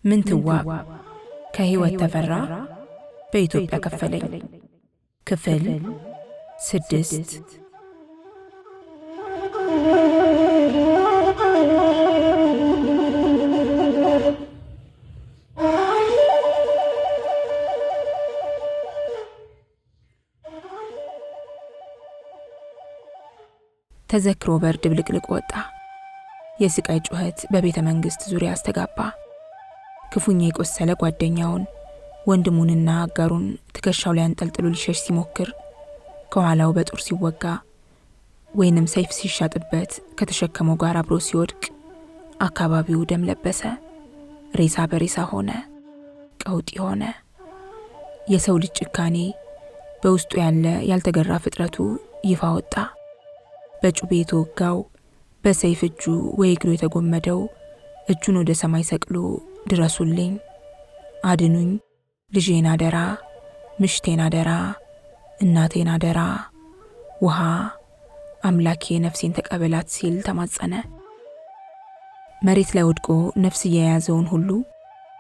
ምንትዋብ ከህይወት ተፈራ በኢትዮጵያ ከፈለኝ ክፍል 6። ተዘክሮ በር ድብልቅልቅ ወጣ። የስቃይ ጩኸት በቤተ መንግስት ዙሪያ አስተጋባ። ክፉኛ የቆሰለ ጓደኛውን ወንድሙንና አጋሩን ትከሻው ላይ አንጠልጥሎ ሊሸሽ ሲሞክር ከኋላው በጦር ሲወጋ ወይንም ሰይፍ ሲሻጥበት ከተሸከመው ጋር አብሮ ሲወድቅ አካባቢው ደም ለበሰ። ሬሳ በሬሳ ሆነ፣ ቀውጢ ሆነ። የሰው ልጅ ጭካኔ በውስጡ ያለ ያልተገራ ፍጥረቱ ይፋ ወጣ። በጩቤ የተወጋው፣ በሰይፍ እጁ ወይ እግሩ የተጎመደው እጁን ወደ ሰማይ ሰቅሎ ድረሱልኝ፣ አድኑኝ፣ ልጄን አደራ፣ ምሽቴን አደራ፣ እናቴን አደራ፣ ውሃ አምላኬ ነፍሴን ተቀበላት ሲል ተማጸነ። መሬት ላይ ወድቆ ነፍስ የያዘውን ሁሉ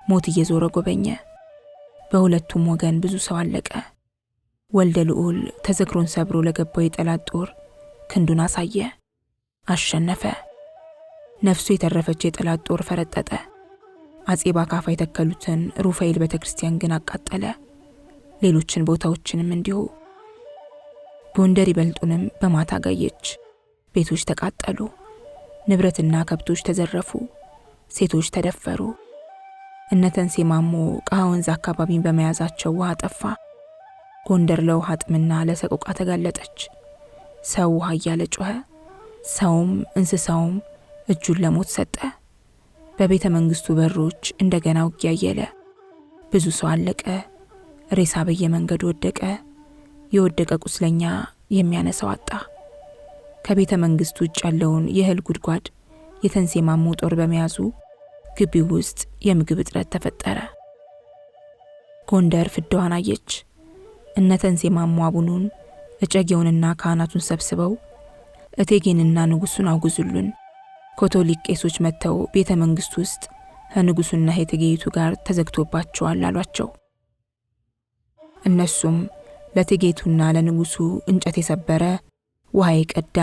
ሞት እየዞረ ጎበኘ። በሁለቱም ወገን ብዙ ሰው አለቀ። ወልደ ልዑል ተዘክሮን ሰብሮ ለገባው የጠላት ጦር ክንዱን አሳየ፣ አሸነፈ። ነፍሱ የተረፈች የጠላት ጦር ፈረጠጠ። አጼ ባካፋ የተከሉትን ሩፋኤል ቤተክርስቲያን ግን አቃጠለ። ሌሎችን ቦታዎችንም እንዲሁ። ጎንደር ይበልጡንም በማታ ጋየች። ቤቶች ተቃጠሉ፣ ንብረትና ከብቶች ተዘረፉ፣ ሴቶች ተደፈሩ። እነተንሴ ማሞ ቃ ወንዝ አካባቢን በመያዛቸው ውሃ ጠፋ። ጎንደር ለውሃ ጥምና ለሰቆቃ ተጋለጠች። ሰው ውሃ እያለ ጮኸ። ሰውም እንስሳውም እጁን ለሞት ሰጠ። በቤተ መንግስቱ በሮች እንደገና ውጊያ አየለ። ብዙ ሰው አለቀ። ሬሳ በየመንገዱ ወደቀ። የወደቀ ቁስለኛ የሚያነሳው አጣ። ከቤተ መንግስቱ ውጭ ያለውን የእህል ጉድጓድ የተንሴ ማሞ ጦር በመያዙ ግቢው ውስጥ የምግብ እጥረት ተፈጠረ። ጎንደር ፍዳዋን አየች። እነተንሴ ማሞ አቡኑን እጨጌውንና ካህናቱን ሰብስበው እቴጌንና ንጉሱን አውግዙልን፣ ካቶሊክ ቄሶች መጥተው ቤተ መንግስት ውስጥ ከንጉሱና እቴጌይቱ ጋር ተዘግቶባቸዋል አሏቸው። እነሱም ለእቴጌይቱና ለንጉሱ እንጨት የሰበረ ውሃ የቀዳ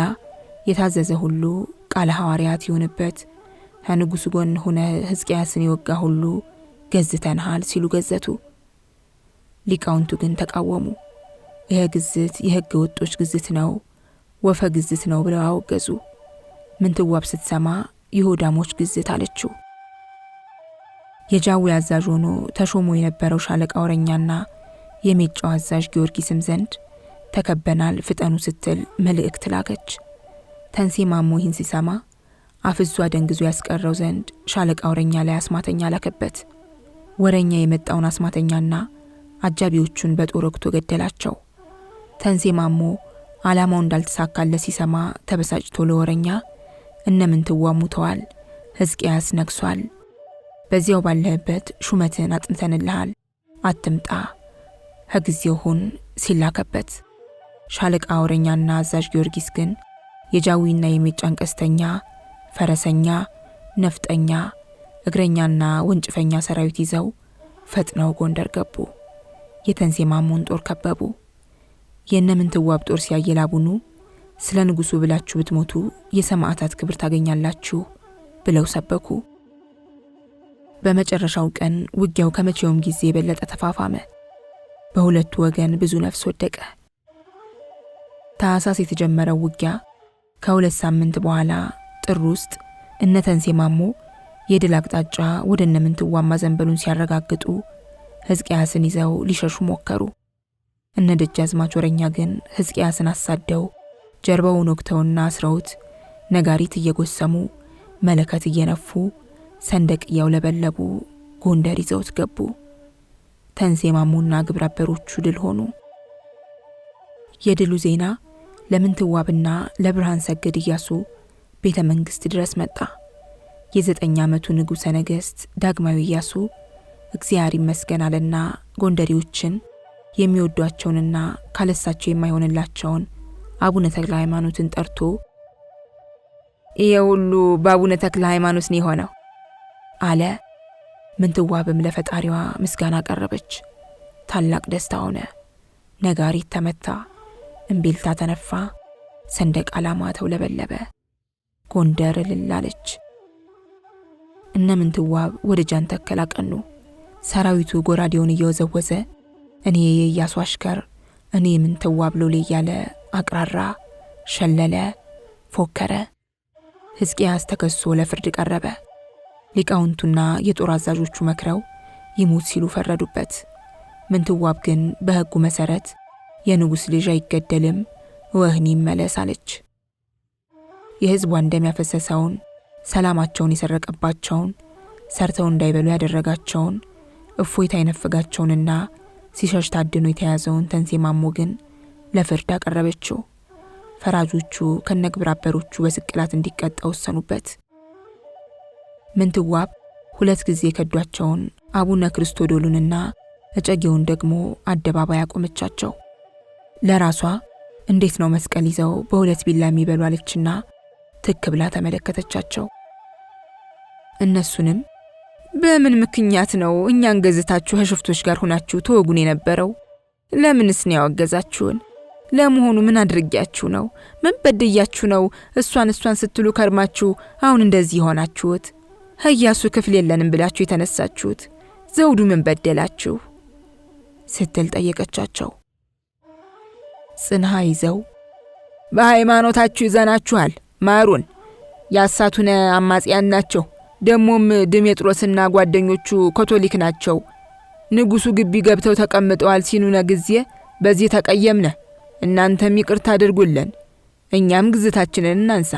የታዘዘ ሁሉ ቃለ ሐዋርያት ይሁንበት፣ ከንጉሱ ጎን ሆነ ሕዝቅያስን የወጋ ሁሉ ገዝተንሃል ሲሉ ገዘቱ። ሊቃውንቱ ግን ተቃወሙ። ይሄ ግዝት የሕገ ወጦች ግዝት ነው፣ ወፈ ግዝት ነው ብለው አወገዙ። ምንትዋብ ስትሰማ የሆዳሞች ግዝት አለችው። የጃዊ አዛዥ ሆኖ ተሾሞ የነበረው ሻለቃ ወረኛና የሜጫው አዛዥ ጊዮርጊስም ዘንድ ተከበናል ፍጠኑ ስትል መልእክት ላከች። ተንሴ ማሞ ይህን ሲሰማ አፍዟ ደንግዞ ያስቀረው ዘንድ ሻለቃ ወረኛ ላይ አስማተኛ ላከበት። ወረኛ የመጣውን አስማተኛና አጃቢዎቹን በጦር ወግቶ ገደላቸው። ተንሴ ማሞ ዓላማው እንዳልተሳካለት ሲሰማ ተበሳጭቶ ለወረኛ እነ ምንትዋብ ሙተዋል፣ ሕዝቅያስ ነግሷል፣ በዚያው ባለህበት ሹመትን አጥንተንልሃል፣ አትምጣ፣ ከጊዜው ሁን ሲላከበት። ሻለቃ ወረኛና አዛዥ ጊዮርጊስ ግን የጃዊና የሜጫን ቀስተኛ፣ ፈረሰኛ፣ ነፍጠኛ፣ እግረኛና ወንጭፈኛ ሰራዊት ይዘው ፈጥነው ጎንደር ገቡ። የተንሴ ማሞን ጦር ከበቡ። የነ ምንትዋብ ጦር ሲያየል አቡኑ ስለ ንጉሱ ብላችሁ ብትሞቱ የሰማዕታት ክብር ታገኛላችሁ ብለው ሰበኩ። በመጨረሻው ቀን ውጊያው ከመቼውም ጊዜ የበለጠ ተፋፋመ። በሁለቱ ወገን ብዙ ነፍስ ወደቀ። ታኅሳስ የተጀመረው ውጊያ ከ2 ሳምንት በኋላ ጥር ውስጥ እነ ተንሴ ማሞ የድል አቅጣጫ ወደ እነ ምንትዋብ ማዘንበሉን ሲያረጋግጡ ሕዝቅያስን ይዘው ሊሸሹ ሞከሩ። እነ ደጃዝማች ወረኛ ግን ሕዝቅያስን አሳደው ጀርባውን ወግተውና አስረውት ነጋሪት እየጎሰሙ መለከት እየነፉ ሰንደቅ እያውለበለቡ ጎንደር ይዘውት ገቡ። ተንሴ ማሞና ግብረ አበሮቹ ድል ሆኑ። የድሉ ዜና ለምንትዋብና ለብርሃን ሰገድ ኢያሱ ቤተ መንግስት ድረስ መጣ። የ9 ዓመቱ ንጉሠ ነገሥት ዳግማዊ ኢያሱ እግዚአብሔር ይመስገን አለና ጎንደሬዎችን የሚወዷቸውንና ካለሳቸው የማይሆንላቸውን አቡነ ተክለ ሃይማኖትን ጠርቶ ይሄ ሁሉ በአቡነ ተክለ ሃይማኖት ነው የሆነው አለ። ምንትዋብም ለፈጣሪዋ ምስጋና ቀረበች። ታላቅ ደስታ ሆነ። ነጋሪት ተመታ፣ እምቢልታ ተነፋ፣ ሰንደቅ ዓላማ ተውለበለበ። ጎንደር እልል አለች። እነ ምንትዋብ ወደ ጃንተከል አቀኑ። ሰራዊቱ ጎራዴውን እየወዘወዘ እኔ የኢያሱ አሽከር፣ እኔ ምንትዋብ ሎሌ እያለ አቅራራ፣ ሸለለ፣ ፎከረ። ሕዝቅያስ ተከሶ ለፍርድ ቀረበ። ሊቃውንቱና የጦር አዛዦቹ መክረው ይሙት ሲሉ ፈረዱበት። ምንትዋብ ግን በሕጉ መሰረት የንጉሥ ልጅ አይገደልም፣ ወህኒ ይመለስ አለች። የሕዝቧን ደም ያፈሰሰውን፣ ሰላማቸውን የሰረቀባቸውን፣ ሰርተው እንዳይበሉ ያደረጋቸውን፣ እፎይታ የነፈጋቸውንና ሲሸሽ ታድኖ የተያዘውን ተንሴ ማሞ ግን ለፍርድ አቀረበችው። ፈራጆቹ ከነግብረ አበሮቹ በስቅላት እንዲቀጣ ወሰኑበት። ምንትዋብ 2 ጊዜ ከዷቸውን አቡነ ክርስቶዶሉንና እጨጌውን ደግሞ አደባባይ አቆመቻቸው። ለራሷ እንዴት ነው መስቀል ይዘው በ2 ቢላ የሚበሉ አለችና ትክ ብላ ተመለከተቻቸው። እነሱንም በምን ምክንያት ነው እኛን ገዝታችሁ ከሽፍቶች ጋር ሆናችሁ ተወጉን የነበረው? ለምንስ ነው ያወገዛችሁን? ለመሆኑ ምን አድርጊያችሁ ነው? ምን በደያችሁ ነው እሷን ስትሉ ከርማችሁ አሁን እንደዚህ ሆናችሁት? ኢያሱ ክፍል የለንም ብላችሁ የተነሳችሁት ዘውዱ ምን በደላችሁ? ስትል ጠየቀቻቸው። ጽንሃ ይዘው በሃይማኖታችሁ ይዘናችኋል፣ ማሩን፣ ያሳቱነ አማጽያን ናቸው፣ ደሞም ድሜጥሮስና ጓደኞቹ ካቶሊክ ናቸው፣ ንጉሱ ግቢ ገብተው ተቀምጠዋል ሲኑነ ጊዜ በዚህ ተቀየምነ፣ እናንተም ይቅርታ አድርጉልን፣ እኛም ግዝታችንን እናንሳ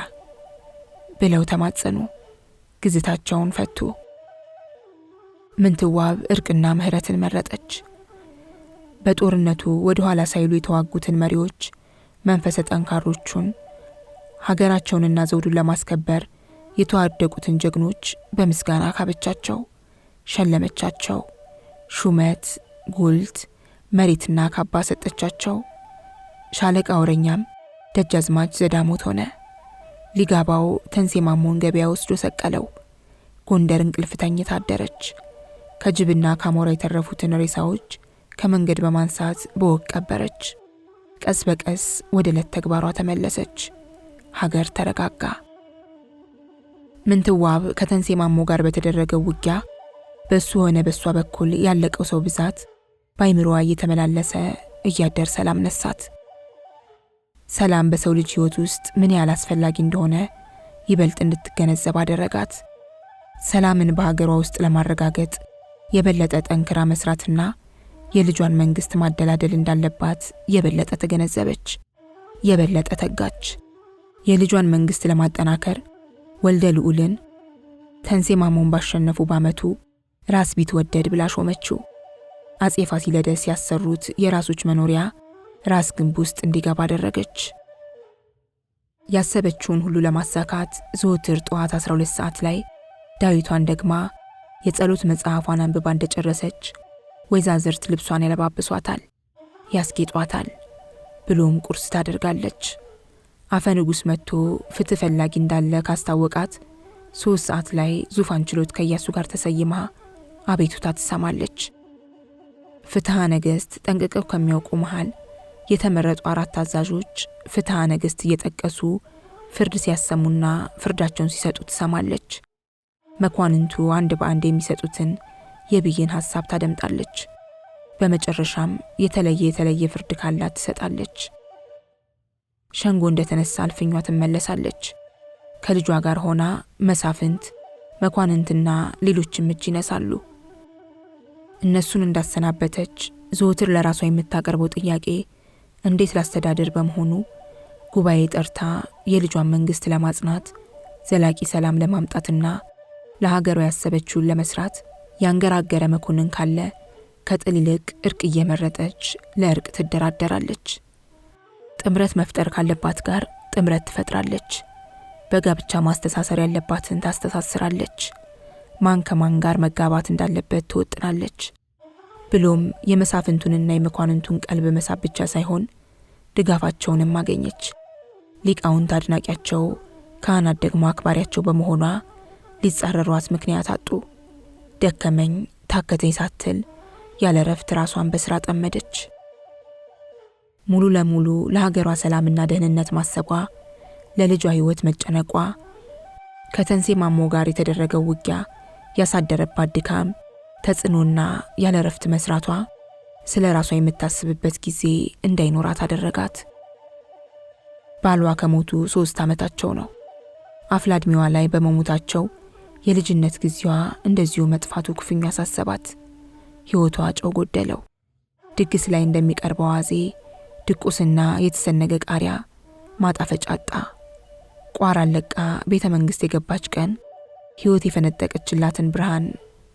ብለው ተማጸኑ። ግዝታቸውን ፈቱ። ምንትዋብ እርቅና ምህረትን መረጠች። በጦርነቱ ወደ ኋላ ሳይሉ የተዋጉትን መሪዎች፣ መንፈሰ ጠንካሮቹን፣ ሀገራቸውንና ዘውዱን ለማስከበር የተዋደቁትን ጀግኖች በምስጋና ካበቻቸው፣ ሸለመቻቸው። ሹመት፣ ጉልት፣ መሬትና ካባ ሰጠቻቸው። ሻለቃ ወረኛም ደጃዝማች ዘዳሞት ሆነ። ሊጋባው ተንሴ ማሞን ገበያ ወስዶ ሰቀለው። ጎንደር እንቅልፍ ተኝታ አደረች። ከጅብና ካሞራ የተረፉትን ሬሳዎች ከመንገድ በማንሳት በወግ ቀበረች። ቀስ በቀስ ወደ ዕለት ተግባሯ ተመለሰች። ሀገር ተረጋጋ። ምንትዋብ ከተንሴ ማሞ ጋር በተደረገው ውጊያ በሱ ሆነ በሷ በኩል ያለቀው ሰው ብዛት በአይምሮዋ እየተመላለሰ እያደር ሰላም ነሳት። ሰላም በሰው ልጅ ሕይወት ውስጥ ምን ያህል አስፈላጊ እንደሆነ ይበልጥ እንድትገነዘብ አደረጋት። ሰላምን በሀገሯ ውስጥ ለማረጋገጥ የበለጠ ጠንክራ መስራትና የልጇን መንግስት ማደላደል እንዳለባት የበለጠ ተገነዘበች። የበለጠ ተጋች። የልጇን መንግስት ለማጠናከር ወልደ ልዑልን ተንሴ ማሞን ባሸነፉ ባመቱ ራስ ቢትወደድ ብላ ሾመችው። አጼ ፋሲለደስ ያሰሩት የራሶች መኖሪያ ራስ ግንብ ውስጥ እንዲገባ አደረገች። ያሰበችውን ሁሉ ለማሳካት ዘወትር ጠዋት 12 ሰዓት ላይ ዳዊቷን ደግማ የጸሎት መጽሐፏን አንብባ እንደጨረሰች ወይዛዝርት ልብሷን ያለባብሷታል፣ ያስጌጧታል፣ ብሎም ቁርስ ታደርጋለች። አፈ ንጉሥ መጥቶ ፍትህ ፈላጊ እንዳለ ካስታወቃት 3 ሰዓት ላይ ዙፋን ችሎት ከኢያሱ ጋር ተሰይማ አቤቱታ ትሰማለች። ፍትሐ ነገሥት ጠንቅቀው ከሚያውቁ መሃል የተመረጡ 4 አዛዦች ፍትሐ ነገሥት እየጠቀሱ ፍርድ ሲያሰሙና ፍርዳቸውን ሲሰጡ ትሰማለች። መኳንንቱ አንድ በአንድ የሚሰጡትን የብይን ሐሳብ ታደምጣለች። በመጨረሻም የተለየ ፍርድ ካላት ትሰጣለች። ሸንጎ እንደተነሳ አልፍኟ ትመለሳለች። ከልጇ ጋር ሆና መሳፍንት፣ መኳንንትና ሌሎችም እጅ ይነሳሉ። እነሱን እንዳሰናበተች ዘወትር ለራሷ የምታቀርበው ጥያቄ እንዴት ላስተዳድር በመሆኑ ጉባኤ ጠርታ የልጇን መንግስት ለማጽናት ዘላቂ ሰላም ለማምጣትና ለሀገሯ ያሰበችውን ለመስራት ያንገራገረ መኮንን ካለ ከጥል ይልቅ እርቅ እየመረጠች ለእርቅ ትደራደራለች። ጥምረት መፍጠር ካለባት ጋር ጥምረት ትፈጥራለች። በጋብቻ ማስተሳሰር ያለባትን ታስተሳስራለች። ማን ከማን ጋር መጋባት እንዳለበት ትወጥናለች። ብሎም የመሳፍንቱንና የመኳንንቱን ቀልብ መሳብ ብቻ ሳይሆን ድጋፋቸውንም አገኘች። ሊቃውንት አድናቂያቸው፣ ካህናት ደግሞ አክባሪያቸው በመሆኗ ሊጻረሯት ምክንያት አጡ። ደከመኝ ታከተኝ ሳትል ያለ ረፍት ራሷን በስራ ጠመደች። ሙሉ ለሙሉ ለሀገሯ ሰላምና ደህንነት ማሰቧ፣ ለልጇ ህይወት መጨነቋ፣ ከተንሴ ማሞ ጋር የተደረገው ውጊያ ያሳደረባት ድካም፣ ተጽዕኖና ያለ ረፍት መስራቷ ስለ ራሷ የምታስብበት ጊዜ እንዳይኖራት አደረጋት። ባሏ ከሞቱ 3 ዓመታቸው ነው። አፍላ ዕድሜዋ ላይ በመሞታቸው የልጅነት ጊዜዋ እንደዚሁ መጥፋቱ ክፉኛ አሳሰባት። ህይወቷ ጨው ጎደለው። ድግስ ላይ እንደሚቀርበው አዜ ድቁስና የተሰነገ ቃሪያ ማጣፈጫ አጣ። ቋራን ለቃ ቤተ መንግስት የገባች ቀን ህይወት የፈነጠቀችላትን ብርሃን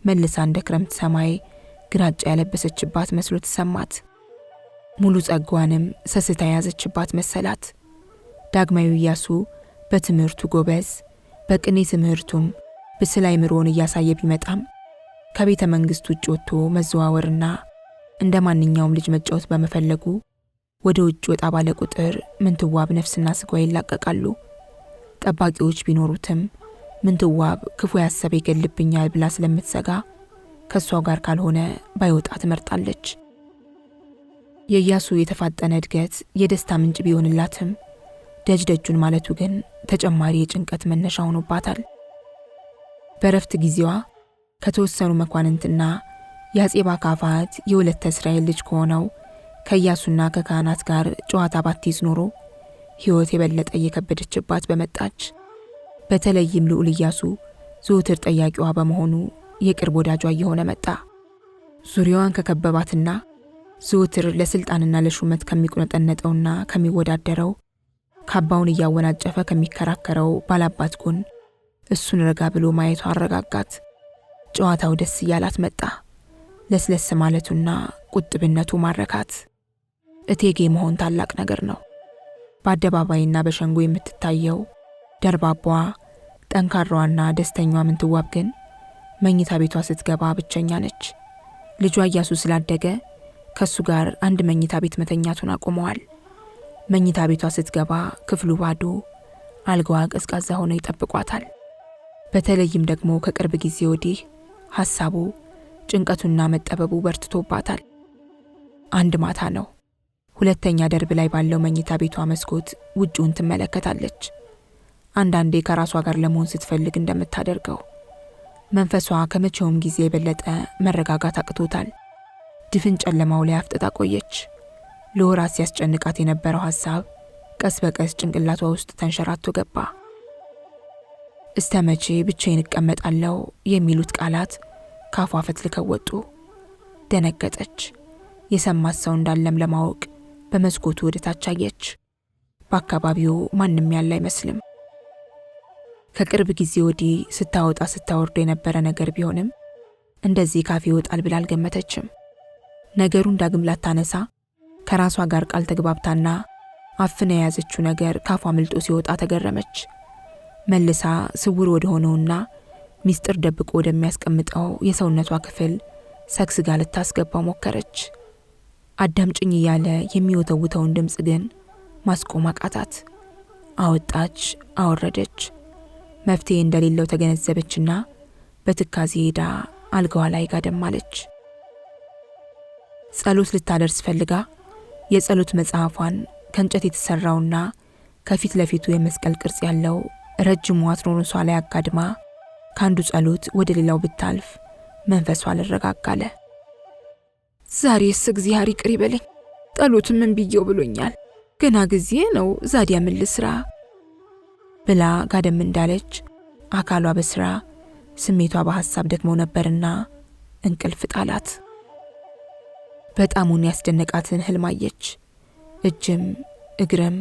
መልሳ እንደ ክረምት ሰማይ ግራጫ ያለበሰችባት መስሎ ተሰማት። ሙሉ ጸጋዋንም ሰስታ ያዘችባት መሰላት። ዳግማዊ ኢያሱ በትምህርቱ ጎበዝ፣ በቅኔ ትምህርቱም ብስል አእምሮን እያሳየ ቢመጣም ከቤተ መንግስት ውጭ ወጥቶ መዘዋወርና እንደ ማንኛውም ልጅ መጫወት በመፈለጉ ወደ ውጭ ወጣ ባለ ቁጥር ምንትዋብ ነፍስና ስጋዋ ይላቀቃሉ። ጠባቂዎች ቢኖሩትም ምንትዋብ ክፉ ያሰበ ይገልብኛል ብላ ስለምትሰጋ ከሷ ጋር ካልሆነ ባይወጣ ትመርጣለች። የኢያሱ የተፋጠነ እድገት የደስታ ምንጭ ቢሆንላትም ደጅደጁን ማለቱ ግን ተጨማሪ የጭንቀት መነሻ ሆኖባታል። በረፍት ጊዜዋ ከተወሰኑ መኳንንትና የአጼ ባካፋት የሁለተ እስራኤል ልጅ ከሆነው ከኢያሱና ከካህናት ጋር ጨዋታ ባትይዝ ኖሮ ህይወት የበለጠ እየከበደችባት በመጣች። በተለይም ልዑል ኢያሱ ዘወትር ጠያቂዋ በመሆኑ የቅርብ ወዳጇ እየሆነ መጣ። ዙሪያዋን ከከበባትና ዘወትር ለስልጣንና ለሹመት ከሚቆነጠነጠውና ከሚወዳደረው ካባውን እያወናጨፈ ከሚከራከረው ባላባት ጎን እሱን ረጋ ብሎ ማየቱ አረጋጋት። ጨዋታው ደስ እያላት መጣ። ለስለስ ማለቱና ቁጥብነቱ ማረካት። እቴጌ መሆን ታላቅ ነገር ነው። በአደባባይና በሸንጎ የምትታየው ደርባቧ፣ ጠንካራዋና ደስተኛዋ ምንትዋብ ግን መኝታ ቤቷ ስትገባ ብቸኛ ነች። ልጇ ኢያሱ ስላደገ ከሱ ጋር አንድ መኝታ ቤት መተኛቱን አቆመዋል። መኝታ ቤቷ ስትገባ ክፍሉ ባዶ፣ አልጋዋ ቀዝቃዛ ሆነው ይጠብቋታል። በተለይም ደግሞ ከቅርብ ጊዜ ወዲህ ሐሳቡ፣ ጭንቀቱና መጠበቡ በርትቶባታል። አንድ ማታ ነው። ሁለተኛ ደርብ ላይ ባለው መኝታ ቤቷ መስኮት ውጪውን ትመለከታለች። አንዳንዴ ከራሷ ጋር ለመሆን ስትፈልግ እንደምታደርገው መንፈሷ ከመቼውም ጊዜ የበለጠ መረጋጋት አቅቶታል። ድፍን ጨለማው ላይ አፍጥጣ ቆየች። ለወራት ሲያስጨንቃት የነበረው ሐሳብ ቀስ በቀስ ጭንቅላቷ ውስጥ ተንሸራቶ ገባ። እስተመቼ ብቻዬን እቀመጣለሁ የሚሉት ቃላት ካፏ ፈትልከው ወጡ። ደነገጠች። የሰማት ሰው እንዳለም ለማወቅ በመስኮቱ ወደ ታች አየች። በአካባቢው ማንም ያለ አይመስልም። ከቅርብ ጊዜ ወዲህ ስታወጣ ስታወርዶ የነበረ ነገር ቢሆንም እንደዚህ ካፌ ይወጣል ብላ አልገመተችም። ነገሩን ዳግም ላታነሳ ከራሷ ጋር ቃል ተግባብታና አፍና የያዘችው ነገር ካፏ ምልጦ ሲወጣ ተገረመች። መልሳ ስውር ወደ ሆነውና ሚስጥር ደብቆ ወደሚያስቀምጠው የሰውነቷ ክፍል ሰክስጋ ልታስገባው ሞከረች። አዳምጭኝ እያለ የሚወተውተውን ድምፅ ግን ማስቆም አቃታት። አወጣች፣ አወረደች። መፍትሄ እንደሌለው ተገነዘበችና በትካዜ ሄዳ አልጋዋ ላይ ጋደም አለች። ጸሎት ልታደርስ ፈልጋ የጸሎት መጽሐፏን ከእንጨት የተሰራውና ከፊት ለፊቱ የመስቀል ቅርጽ ያለው ረጅሙ አትሮኖሷ ላይ አጋድማ ከአንዱ ጸሎት ወደ ሌላው ብታልፍ መንፈሷ አልረጋጋለ። ዛሬስ እግዚአብሔር ይቅር ይበለኝ፣ ጸሎቱም ምን ብየው ብሎኛል፣ ገና ጊዜ ነው፣ ዛዲያ ምን ልስራ ብላ ጋደም እንዳለች አካሏ በስራ ስሜቷ በሐሳብ ደክመው ነበርና እንቅልፍ ጣላት። በጣሙን ያስደነቃትን ህልም አየች። እጅም እግርም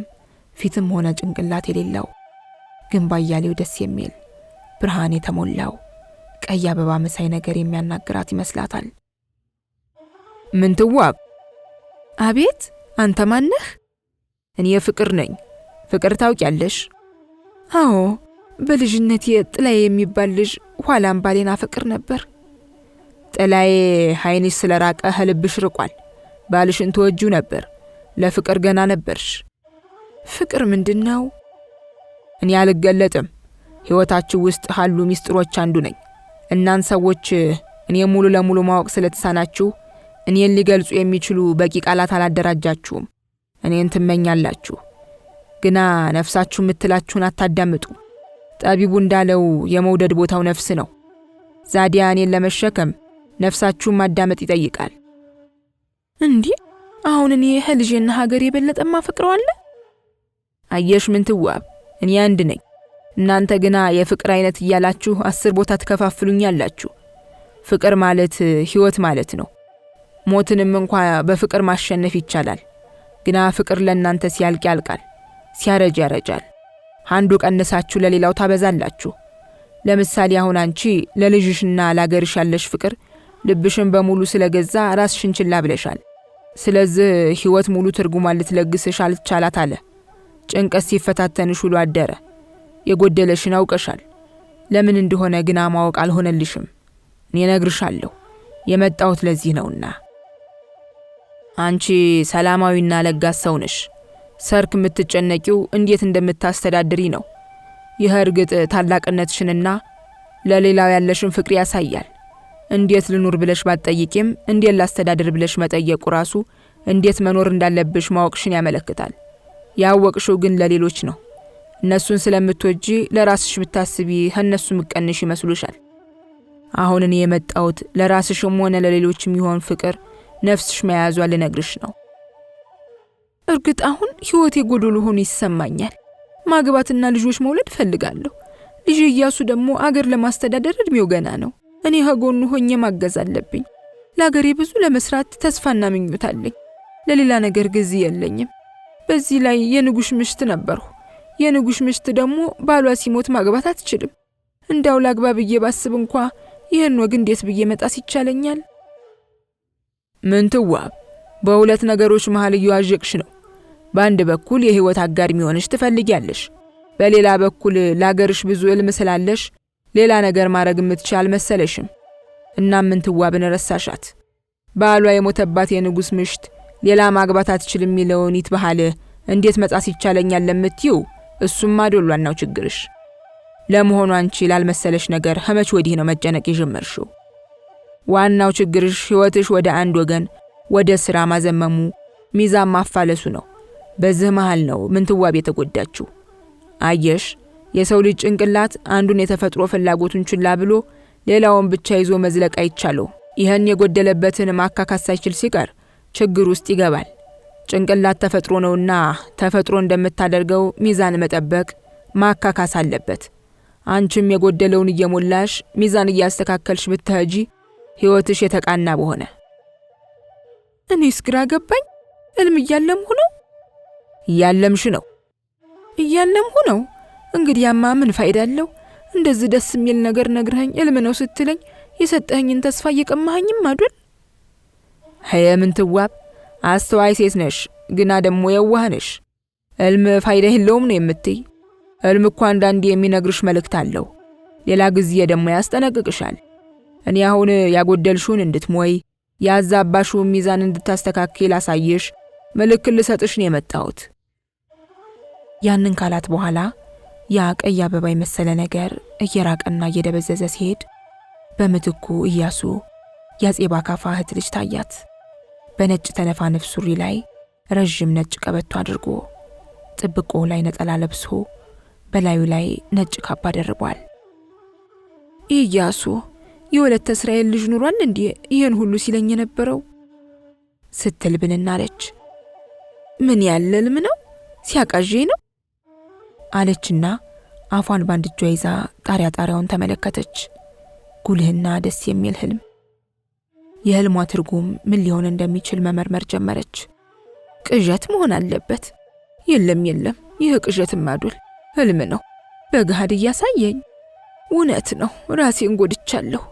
ፊትም ሆነ ጭንቅላት የሌለው ግን ባያሌው ደስ የሚል ብርሃን የተሞላው ቀይ አበባ መሳይ ነገር የሚያናግራት ይመስላታል። ምንትዋብ! አቤት፣ አንተ ማነህ? እኔ ፍቅር ነኝ። ፍቅር ታውቂያለሽ? አዎ፣ በልጅነቴ ጥላዬ የሚባል ልጅ ኋላም ባሌን አፈቅር ነበር። ጥላዬ ኃይንሽ ስለራቀ ህልብሽ ርቋል። ባልሽን ተወጂው ነበር። ለፍቅር ገና ነበርሽ። ፍቅር ምንድነው? እኔ አልገለጥም። ህይወታችሁ ውስጥ ካሉ ሚስጥሮች አንዱ ነኝ። እናን ሰዎች እኔ ሙሉ ለሙሉ ማወቅ ስለተሳናችሁ እኔን ሊገልጹ የሚችሉ በቂ ቃላት አላደራጃችሁም። እኔን ትመኛላችሁ፣ ግና ነፍሳችሁ የምትላችሁን አታዳምጡ። ጠቢቡ እንዳለው የመውደድ ቦታው ነፍስ ነው። ዛዲያ እኔን ለመሸከም ነፍሳችሁን ማዳመጥ ይጠይቃል። እንዲህ አሁን እኔ ልጄና ሀገር የበለጠ ማፈቅረዋለ? አየሽ ምንትዋብ፣ እኔ አንድ ነኝ። እናንተ ግና የፍቅር አይነት እያላችሁ 10 ቦታ ትከፋፍሉኛላችሁ። ፍቅር ማለት ህይወት ማለት ነው። ሞትንም እንኳን በፍቅር ማሸነፍ ይቻላል። ግና ፍቅር ለእናንተ ሲያልቅ ያልቃል፣ ሲያረጅ ያረጃል። አንዱ ቀንሳችሁ ለሌላው ታበዛላችሁ። ለምሳሌ አሁን አንቺ ለልጅሽና ለሀገርሽ ያለሽ ፍቅር ልብሽን በሙሉ ስለገዛ ራስሽን ችላ ብለሻል። ስለዚህ ህይወት ሙሉ ትርጉሟን ልትለግስሽ አልቻላት አለ። ጭንቀት ሲፈታተንሽ ውሎ አደረ። የጎደለሽን አውቀሻል። ለምን እንደሆነ ግና ማወቅ አልሆነልሽም። እኔ ነግርሻለሁ፣ የመጣሁት ለዚህ ነውና። አንቺ ሰላማዊና ለጋስ ሰው ነሽ። ሰርክ የምትጨነቂው እንዴት እንደምታስተዳድሪ ነው። ይህ እርግጥ ታላቅነትሽንና ለሌላው ያለሽን ፍቅር ያሳያል። እንዴት ልኑር ብለሽ ባትጠይቂም እንዴት ላስተዳድር ብለሽ መጠየቁ ራሱ እንዴት መኖር እንዳለብሽ ማወቅሽን ያመለክታል። ያወቅሽው ግን ለሌሎች ነው። እነሱን ስለምትወጂ ለራስሽ ብታስቢ እነሱ ምቀንሽ ይመስሉሻል። አሁን እኔ የመጣሁት ለራስሽም ሆነ ለሌሎች የሚሆን ፍቅር ነፍስሽ መያዟ ልነግርሽ ነው። እርግጥ አሁን ህይወቴ ጎዶሎ ሆኖ ይሰማኛል። ማግባትና ልጆች መውለድ ፈልጋለሁ። ልጅ ኢያሱ ደግሞ አገር ለማስተዳደር እድሜው ገና ነው። እኔ ከጎኑ ሆኜ ማገዝ አለብኝ። ለአገሬ ብዙ ለመስራት ተስፋና ምኞት አለኝ። ለሌላ ነገር ጊዜ የለኝም። በዚህ ላይ የንጉስ ምሽት ነበርሁ። የንጉስ ምሽት ደግሞ ባሏ ሲሞት ማግባት አትችልም። እንዳው ላግባ ብዬ ባስብ እንኳ ይህን ወግ እንዴት ብዬ መጣስ ይቻለኛል? ምንትዋብ፣ በሁለት ነገሮች መሃል እየዋዠቅሽ ነው። በአንድ በኩል የህይወት አጋር የሚሆንሽ ትፈልጊያለሽ፣ በሌላ በኩል ለአገርሽ ብዙ ዕልም ስላለሽ ሌላ ነገር ማድረግ የምትችል መሰለሽም። እናም ምንትዋብን ረሳሻት። ባሏ የሞተባት የንጉስ ምሽት ሌላ ማግባት አትችልም የሚለውን ይትበሃል እንዴት መጣስ ይቻለኛል ለምትዩ እሱም አይደሏን ነው ችግርሽ። ለመሆኑ አንቺ ላልመሰለሽ ነገር ከመቼ ወዲህ ነው መጨነቅ የጀመርሽው? ዋናው ችግርሽ ህይወትሽ ወደ አንድ ወገን ወደ ስራ ማዘመሙ፣ ሚዛን ማፋለሱ ነው። በዚህ መሃል ነው ምንትዋብ የተጎዳችው። አየሽ፣ የሰው ልጅ ጭንቅላት አንዱን የተፈጥሮ ፍላጎቱን ችላ ብሎ ሌላውን ብቻ ይዞ መዝለቅ አይቻለው። ይህን የጎደለበትን ማካካስ ሳይችል ሲቀር ችግር ውስጥ ይገባል። ጭንቅላት ተፈጥሮ ነውና ተፈጥሮ እንደምታደርገው ሚዛን መጠበቅ ማካካስ አለበት። አንቺም የጎደለውን እየሞላሽ ሚዛን እያስተካከልሽ ብትሄጂ ህይወትሽ የተቃና በሆነ። እኔስ ግራ ገባኝ። እልም እያለምሁ ነው? እያለምሽ ነው። እያለምሁ ነው። እንግዲያማ ምን ፋይዳ አለው? እንደዚህ ደስ የሚል ነገር ነግረኸኝ እልም ነው ስትለኝ የሰጠኸኝን ተስፋ እየቀማኸኝም አይደል? ሀየ ምንትዋብ፣ አስተዋይ ሴት ነሽ፣ ግና ደግሞ የዋህ ነሽ። እልም ፋይዳ የለውም ነው የምትይ? እልም እኮ አንዳንዴ የሚነግርሽ መልእክት አለው፣ ሌላ ጊዜ ደግሞ ያስጠነቅቅሻል። እኔ አሁን ያጎደልሽውን እንድትሞይ ያዛባሽውን ሚዛን እንድታስተካክል ላሳይሽ ምልክት ልሰጥሽ ነው የመጣሁት። ያንን ካላት በኋላ ያ ቀይ አበባ የመሰለ ነገር እየራቀና እየደበዘዘ ሲሄድ በምትኩ ኢያሱ ያጼ ባካፋ እህት ልጅ ታያት። በነጭ ተነፋነፍ ሱሪ ላይ ረጅም ነጭ ቀበቶ አድርጎ ጥብቆ ላይ ነጠላ ለብሶ በላዩ ላይ ነጭ ካባ ደርቧል። ኢያሱ የወለተ እስራኤል ልጅ ኑሯል እንዴ ይሄን ሁሉ ሲለኝ የነበረው ስትል ብንናለች። ምን ያለ ህልም ነው? ሲያቃዠኝ ነው አለችና አፏን ባንድ እጇ ይዛ ጣሪያውን ተመለከተች። ጉልህና ደስ የሚል ህልም። የህልሟ ትርጉም ምን ሊሆን እንደሚችል መመርመር ጀመረች። ቅዠት መሆን አለበት። የለም ይህ ቅዠትም አይደል፣ ህልም ነው። በገሃድ እያሳየኝ እውነት ነው። ራሴን ጎድቻለሁ።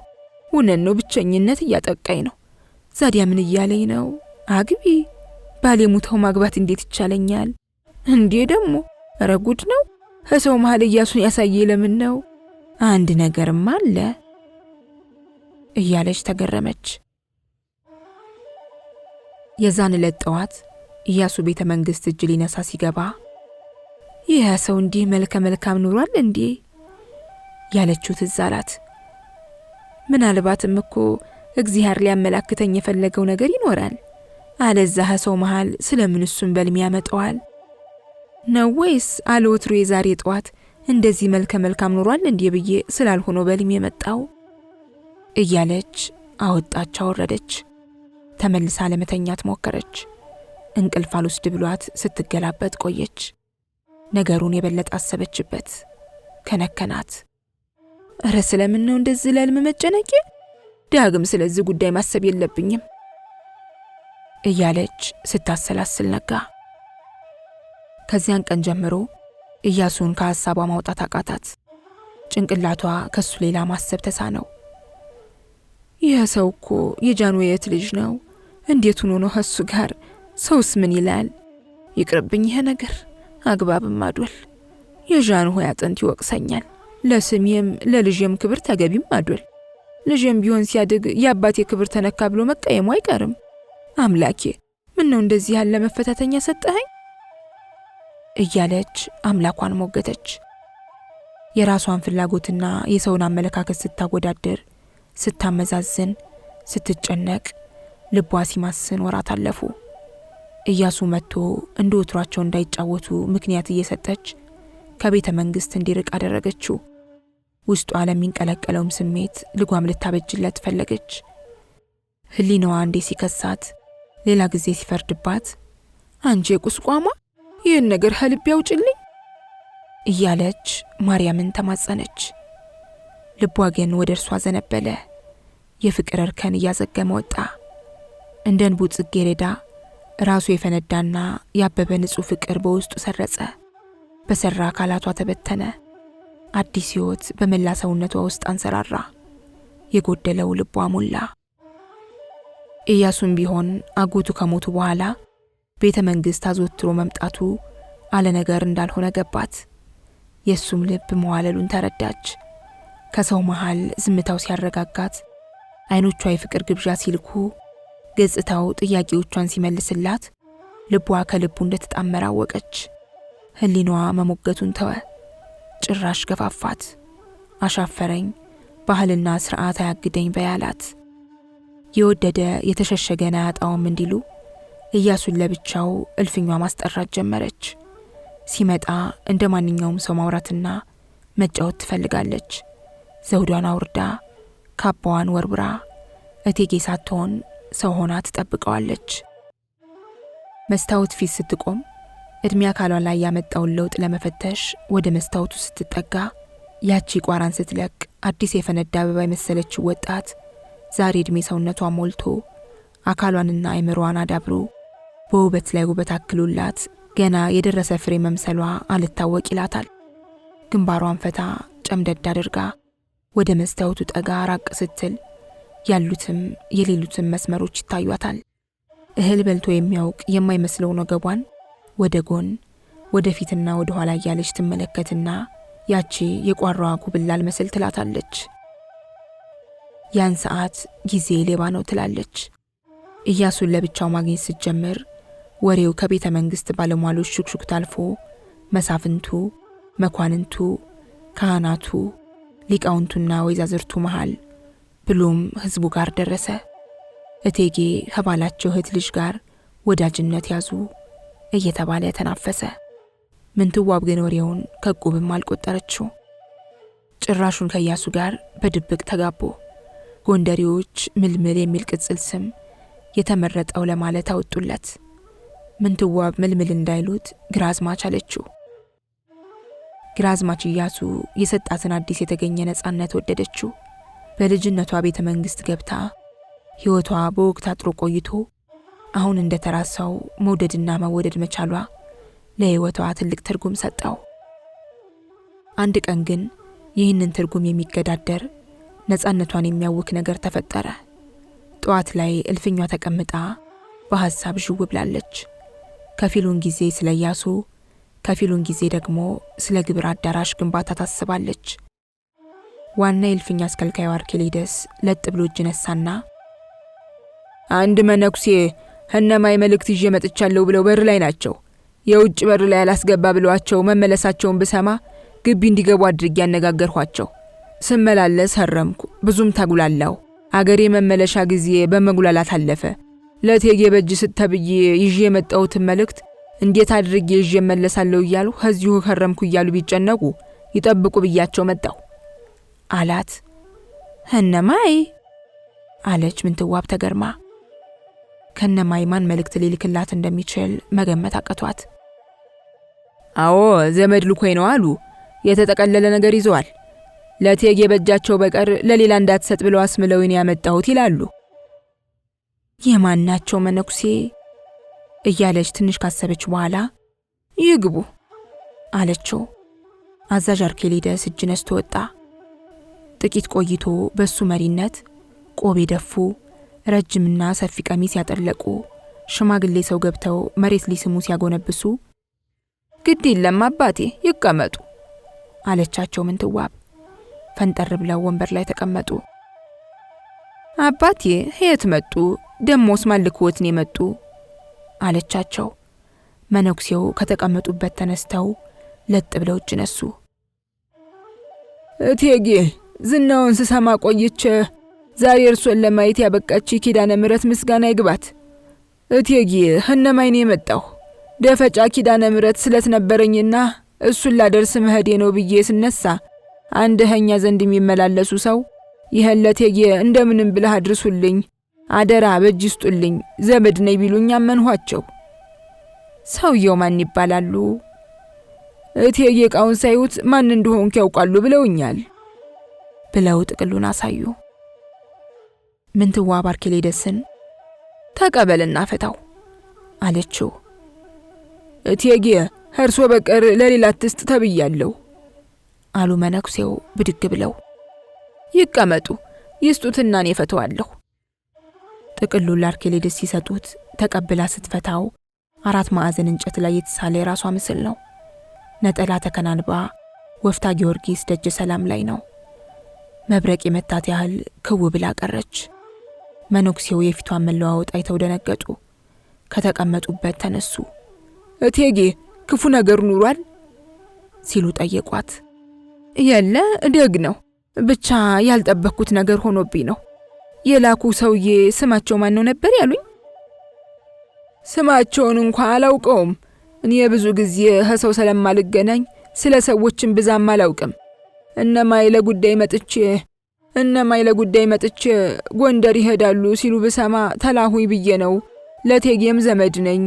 እውነት ነው። ብቸኝነት እያጠቃኝ ነው። ዛዲያ ምን እያለኝ ነው? አግቢ፣ ባሌ ሙተው ማግባት እንዴት ይቻለኛል እንዴ? ደግሞ ኧረ ጉድ ነው። ከሰው መሃል ኢያሱን ያሳየ ለምን ነው? አንድ ነገርም አለ እያለች ተገረመች። የዛን ዕለት ጠዋት ኢያሱ ቤተ መንግስት እጅ ሊነሳ ሲገባ ይህ ሰው እንዲህ መልከ መልካም ኑሯል እንዴ ያለችው ትዝ አላት። ምናልባትም እኮ እግዚአብሔር ሊያመላክተኝ የፈለገው ነገር ይኖራል። አለዛ ሰው መሃል ስለምን እሱን በልም ያመጣዋል ነው ወይስ አለወትሮ የዛሬ ጠዋት እንደዚህ መልከ መልካም ኖሯል እንዴ ብዬ ስላልሆነ በልም የመጣው እያለች አወጣች አወረደች። ተመልሳ ለመተኛት ሞከረች። እንቅልፍ አልወስድ ብሏት ስትገላበጥ ቆየች። ነገሩን የበለጠ አሰበችበት፣ ከነከናት። እረ ስለምን ነው እንደዚህ ለልም መጨነቄ? ዳግም ስለዚህ ጉዳይ ማሰብ የለብኝም እያለች ስታሰላስል ነጋ። ከዚያን ቀን ጀምሮ ኢያሱን ከሐሳቧ ማውጣት አቃታት። ጭንቅላቷ ከሱ ሌላ ማሰብ ተሳነው። ይህ ሰው እኮ የጃንዌት ልጅ ነው። እንዴት ሆኖ ነው እሱ ጋር? ሰውስ ምን ይላል? ይቅርብኝ ይሄ ነገር፣ አግባብም አዶል። የጃንሆይ አጥንት ይወቅሰኛል። ለስሜም ለልጄም ክብር ተገቢም አዶል። ልጄም ቢሆን ሲያድግ የአባቴ ክብር ተነካ ብሎ መቀየሙ አይቀርም። አምላኬ ምን ነው እንደዚህ ያለ መፈታተኛ ሰጠኸኝ? እያለች አምላኳን ሞገተች። የራሷን ፍላጎትና የሰውን አመለካከት ስታወዳደር፣ ስታመዛዝን፣ ስትጨነቅ ልቧ ሲማስን ወራት አለፉ። ኢያሱ መጥቶ እንደ ወትሯቸው እንዳይጫወቱ ምክንያት እየሰጠች ከቤተ መንግስት እንዲርቅ አደረገችው። ውስጧ ለሚንቀለቀለውም ስሜት ልጓም ልታበጅለት ፈለገች። ህሊናዋ አንዴ ሲከሳት፣ ሌላ ጊዜ ሲፈርድባት አንቺ የቁስቋማ ይህን ነገር ከልቤ አውጭልኝ እያለች ማርያምን ተማጸነች። ልቧ ግን ወደ እርሷ ዘነበለ። የፍቅር እርከን እያዘገመ ወጣ። እንደ እንቡ ጽጌረዳ ራሱ የፈነዳና ያበበ ንጹህ ፍቅር በውስጡ ሰረጸ። በሰራ አካላቷ ተበተነ። አዲስ ሕይወት በመላ ሰውነቷ ውስጥ አንሰራራ። የጎደለው ልቧ ሞላ። ኢያሱም ቢሆን አጎቱ ከሞቱ በኋላ ቤተ መንግስት አዘወትሮ መምጣቱ አለ ነገር እንዳልሆነ ገባት። የሱም ልብ መዋለሉን ተረዳች። ከሰው መሃል ዝምታው ሲያረጋጋት፣ አይኖቿ የፍቅር ግብዣ ሲልኩ፣ ገጽታው ጥያቄዎቿን ሲመልስላት፣ ልቧ ከልቡ እንደተጣመረ አወቀች። ህሊናዋ መሞገቱን ተወ። ጭራሽ ገፋፋት። አሻፈረኝ፣ ባህልና ስርዓት አያግደኝ በያላት። የወደደ የተሸሸገን አያጣውም እንዲሉ ኢያሱን ለብቻው እልፍኟ ማስጠራት ጀመረች። ሲመጣ እንደ ማንኛውም ሰው ማውራትና መጫወት ትፈልጋለች። ዘውዷን አውርዳ ካባዋን ወርብራ እቴጌ ሳትሆን ሰው ሆና ትጠብቀዋለች። መስታወት ፊት ስትቆም እድሜ አካሏ ላይ ያመጣውን ለውጥ ለመፈተሽ ወደ መስታወቱ ስትጠጋ ያቺ ቋራን ስትለቅ አዲስ የፈነዳ አበባ የመሰለችው ወጣት ዛሬ እድሜ ሰውነቷ ሞልቶ አካሏንና አይምሮዋን አዳብሮ በውበት ላይ ውበት አክሎላት ገና የደረሰ ፍሬ መምሰሏ አልታወቅ ይላታል። ግንባሯን ፈታ ጨምደድ አድርጋ ወደ መስታወቱ ጠጋ ራቅ ስትል ያሉትም የሌሉትም መስመሮች ይታዩታል። እህል በልቶ የሚያውቅ የማይመስለው ወገቧን ወደ ጎን ወደ ፊትና ወደ ኋላ እያለች ትመለከትና ያቺ የቋራዋ ጉብላል መስል ትላታለች። ያን ሰዓት ጊዜ ሌባ ነው ትላለች። ኢያሱን ለብቻው ማግኘት ስትጀምር ወሬው ከቤተ መንግስት ባለሟሎች ሹክሹክታ አልፎ መሳፍንቱ፣ መኳንንቱ፣ ካህናቱ፣ ሊቃውንቱና ወይዛዝርቱ መሃል ብሎም ህዝቡ ጋር ደረሰ። እቴጌ ከባላቸው እህት ልጅ ጋር ወዳጅነት ያዙ እየተባለ ተናፈሰ። ምንትዋብ ግን ወሬውን ከቁብም አልቆጠረችው። ጭራሹን ከኢያሱ ጋር በድብቅ ተጋቡ። ጎንደሬዎች ምልምል የሚል ቅጽል ስም የተመረጠው ለማለት አወጡለት። ምንትዋብ ምልምል እንዳይሉት ግራዝማች አለችው። ግራዝማች ኢያሱ የሰጣትን አዲስ የተገኘ ነጻነት ወደደችው። በልጅነቷ ቤተ መንግስት ገብታ ሕይወቷ በወቅት አጥሮ ቆይቶ አሁን እንደተራሳው መውደድና መወደድ መቻሏ ለሕይወቷ ትልቅ ትርጉም ሰጠው። አንድ ቀን ግን ይህንን ትርጉም የሚገዳደር ነጻነቷን የሚያውክ ነገር ተፈጠረ። ጠዋት ላይ እልፍኟ ተቀምጣ በሐሳብ ዥው ብላለች። ከፊሉን ጊዜ ስለ ኢያሱ፣ ከፊሉን ጊዜ ደግሞ ስለ ግብር አዳራሽ ግንባታ ታስባለች። ዋና የእልፍኛ አስከልካዩ አርኬሌደስ ለጥ ብሎ እጅ ነሳና አንድ መነኩሴ እነማይ መልእክት ይዤ መጥቻለሁ ብለው በር ላይ ናቸው። የውጭ በር ላይ አላስገባ ብለዋቸው መመለሳቸውን ብሰማ ግቢ እንዲገቡ አድርጌ ያነጋገርኋቸው። ስመላለስ ሀረምኩ። ብዙም ተጉላላው። አገሬ መመለሻ ጊዜ በመጉላላት አለፈ። ለቴጌ በጅ ስተብዬ ይዤ የመጣሁትን መልእክት እንዴት አድርጌ ይዤ መለሳለሁ እያሉ ከዚሁ ሀረምኩ እያሉ ቢጨነቁ ይጠብቁ ብያቸው መጣሁ አላት። እነማይ አለች ምንትዋብ ተገርማ። ከነማይ ማን መልእክት ሊልክላት እንደሚችል መገመት አቀቷት። አዎ ዘመድ ልኮይ ነው አሉ። የተጠቀለለ ነገር ይዘዋል። ለቴጌ በጃቸው በቀር ለሌላ እንዳትሰጥ ብለው አስምለውኝ ያመጣሁት ይላሉ። የማናቸው መነኩሴ እያለች ትንሽ ካሰበች በኋላ ይግቡ አለችው። አዛዥ አርኬሊደስ እጅ ነስቶ ወጣ። ጥቂት ቆይቶ በሱ መሪነት ቆብ የደፉ ረጅምና ሰፊ ቀሚስ ያጠለቁ ሽማግሌ ሰው ገብተው መሬት ሊስሙ ሲያጎነብሱ ግድ የለም አባቴ ይቀመጡ አለቻቸው ምንትዋብ። ፈንጠር ብለው ወንበር ላይ ተቀመጡ። አባቴ የት መጡ? ደሞስ ማልክዎት ነው የመጡ አለቻቸው። መነኩሴው ከተቀመጡበት ተነስተው ለጥ ብለው እጅ ነሱ። እቴጌ ዝናውን ስሰማ ቆይቼ ዛሬ እርሶን ለማየት ያበቃች ኪዳነ ምሕረት ምስጋና ይግባት። እቴጌ እነማይን የመጣሁ ደፈጫ ኪዳነ ምሕረት ስለት ነበረኝና እሱን ላደርስ መሄዴ ነው ብዬ ስነሳ አንድ እኛ ዘንድ የሚመላለሱ ሰው ይሄን ለቴጌ እንደምንም ብለህ አድርሱልኝ፣ አደራ በጅ ይስጡልኝ፣ ዘመድ ነኝ ቢሉኝ አመንኋቸው። ሰውየው ማን ይባላሉ? እቴጌ ቃውን ሳይውት ማን እንደሆንኩ ያውቃሉ ብለውኛል ብለው ጥቅሉን አሳዩ። ምንትዋብ አርኬሊደስን ተቀበልና ፈታው አለችው። እቴጌ እርሶ በቀር ለሌላ አትስጥ ተብያለሁ አሉ መነኩሴው ብድግ ብለው። ይቀመጡ ይስጡትና እኔ ፈተዋለሁ። ጥቅሉን ለአርኬሊደስ ሲሰጡት ተቀብላ ስትፈታው 4 ማዕዘን እንጨት ላይ የተሳለ የራሷ ምስል ነው። ነጠላ ተከናንባ ወፍታ ጊዮርጊስ ደጀ ሰላም ላይ ነው። መብረቅ የመታት ያህል ክው ብላ ቀረች። መነኩሴው የፊቷን መለዋወጥ አይተው ደነገጡ። ከተቀመጡበት ተነሱ። እቴጌ ክፉ ነገር ኑሯል ሲሉ ጠየቋት። የለ ደግ ነው፣ ብቻ ያልጠበቅኩት ነገር ሆኖብኝ ነው። የላኩ ሰውዬ ስማቸው ማን ነው ነበር ያሉኝ? ስማቸውን እንኳን አላውቀውም። እኔ ብዙ ጊዜ ከሰው ስለማልገናኝ ስለ ሰዎችን ብዛም አላውቅም። እነማይ ለጉዳይ መጥቼ ጎንደር ይሄዳሉ ሲሉ ብሰማ ተላሁኝ ብዬ ነው። ለቴጌም ዘመድ ነኝ።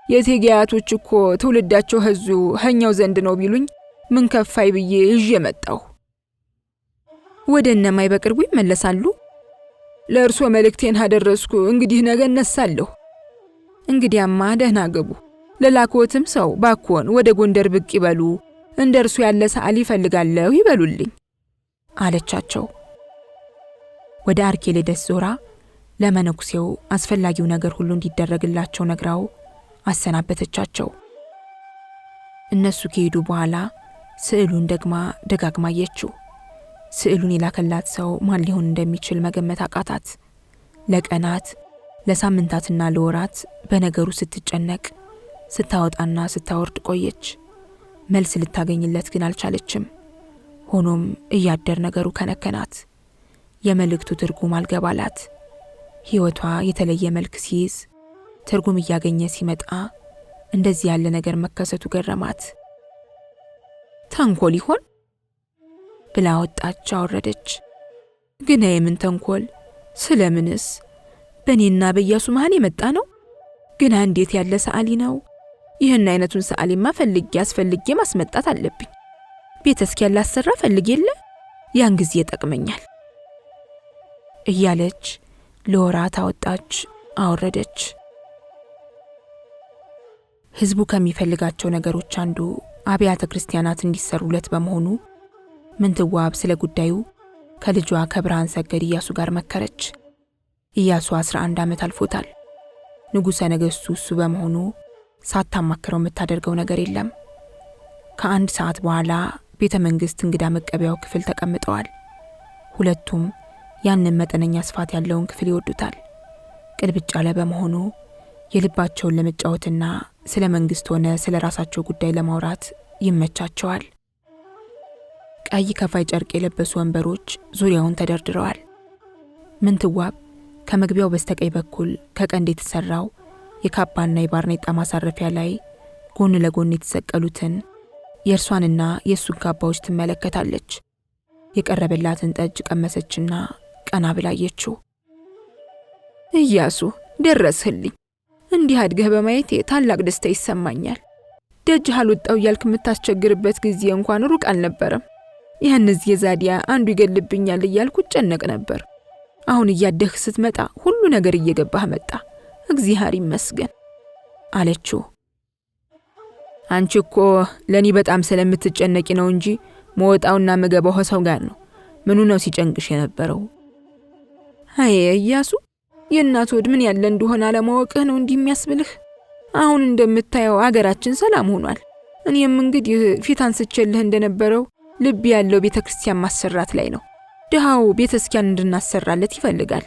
የቴጌ አያቶች እኮ ትውልዳቸው ህዙ ኸኛው ዘንድ ነው ቢሉኝ ምን ከፋይ ብዬ ይዤ መጣሁ። ወደ እነማይ በቅርቡ ይመለሳሉ? ለእርሶ መልእክቴን አደረስኩ። እንግዲህ ነገ እነሳለሁ። እንግዲያማ ደህና ገቡ። ለላኮትም ሰው ባኮን ወደ ጎንደር ብቅ ይበሉ፣ እንደ እርሱ ያለ ሰዓሊ ይፈልጋለሁ ይበሉልኝ አለቻቸው። ወደ አርኬሊደስ ዞራ ለመነኩሴው አስፈላጊው ነገር ሁሉ እንዲደረግላቸው ነግራው አሰናበተቻቸው። እነሱ ከሄዱ በኋላ ስዕሉን ደጋግማ አየችው። ስዕሉን የላከላት ሰው ማን ሊሆን እንደሚችል መገመት አቃታት። ለቀናት ለሳምንታትና ለወራት በነገሩ ስትጨነቅ ስታወጣና ስታወርድ ቆየች። መልስ ልታገኝለት ግን አልቻለችም። ሆኖም እያደር ነገሩ ከነከናት። የመልእክቱ ትርጉም አልገባላት። ሕይወቷ የተለየ መልክ ሲይዝ ትርጉም እያገኘ ሲመጣ እንደዚህ ያለ ነገር መከሰቱ ገረማት። ተንኮል ይሆን ብላ ወጣች፣ አወረደች። ግን የምን ተንኮል? ስለምንስ? በእኔና በኢያሱ መሃል የመጣ ነው? ግን እንዴት ያለ ሰዓሊ ነው? ይህን አይነቱን ሰዓሊማ አስፈልጌ ማስመጣት አለብኝ። ቤተ ክርስቲያን ላሰራ ፈልግ የለ ያን ጊዜ ይጠቅመኛል እያለች ለወራት አወጣች፣ አወረደች። ህዝቡ ከሚፈልጋቸው ነገሮች አንዱ አብያተ ክርስቲያናት እንዲሰሩለት በመሆኑ ምንትዋብ ስለ ጉዳዩ ከልጇ ከብርሃን ሰገድ ኢያሱ ጋር መከረች። ኢያሱ 11 ዓመት አልፎታል። ንጉሠ ነገሥቱ እሱ በመሆኑ ሳታማክረው የምታደርገው ነገር የለም። ከአንድ ሰዓት በኋላ ቤተ መንግሥት እንግዳ መቀበያው ክፍል ተቀምጠዋል። ሁለቱም ያንን መጠነኛ ስፋት ያለውን ክፍል ይወዱታል። ቅልብጭ ያለ በመሆኑ የልባቸውን ለመጫወትና ስለ መንግስት ሆነ ስለ ራሳቸው ጉዳይ ለማውራት ይመቻቸዋል። ቀይ ከፋይ ጨርቅ የለበሱ ወንበሮች ዙሪያውን ተደርድረዋል። ምንትዋብ ከመግቢያው በስተቀኝ በኩል ከቀንድ የተሰራው የካባና የባርኔጣ ማሳረፊያ ላይ ጎን ለጎን የተሰቀሉትን የእርሷንና የእሱን ካባዎች ትመለከታለች። የቀረበላትን ጠጅ ቀመሰችና ቀና ብላየችው። ኢያሱ ደረስህልኝ። እንዲህ አድገህ በማየቴ ታላቅ ደስታ ይሰማኛል። ደጅህ አልወጣው እያልክ የምታስቸግርበት ጊዜ እንኳን ሩቅ አልነበረም። ይህን እዚህ ዛዲያ አንዱ ይገልብኛል እያልኩ ጨነቅ ነበር። አሁን እያደግህ ስትመጣ ሁሉ ነገር እየገባህ መጣ። እግዚአብሔር ይመስገን አለችው። አንቺ እኮ ለኔ በጣም ስለምትጨነቂ ነው እንጂ መወጣውና መገባው ሰው ጋር ነው። ምኑ ነው ሲጨንቅሽ የነበረው? አይ ኢያሱ፣ የእናት ወድ ምን ያለ እንደሆነ አለማወቅህ ነው እንዲህ የሚያስብልህ። አሁን እንደምታየው አገራችን ሰላም ሆኗል። እኔም እንግዲህ ፊት አንስቼልህ እንደነበረው ልብ ያለው ቤተክርስቲያን ማሰራት ላይ ነው። ድሃው ቤተክርስቲያን እንድናሰራለት ይፈልጋል።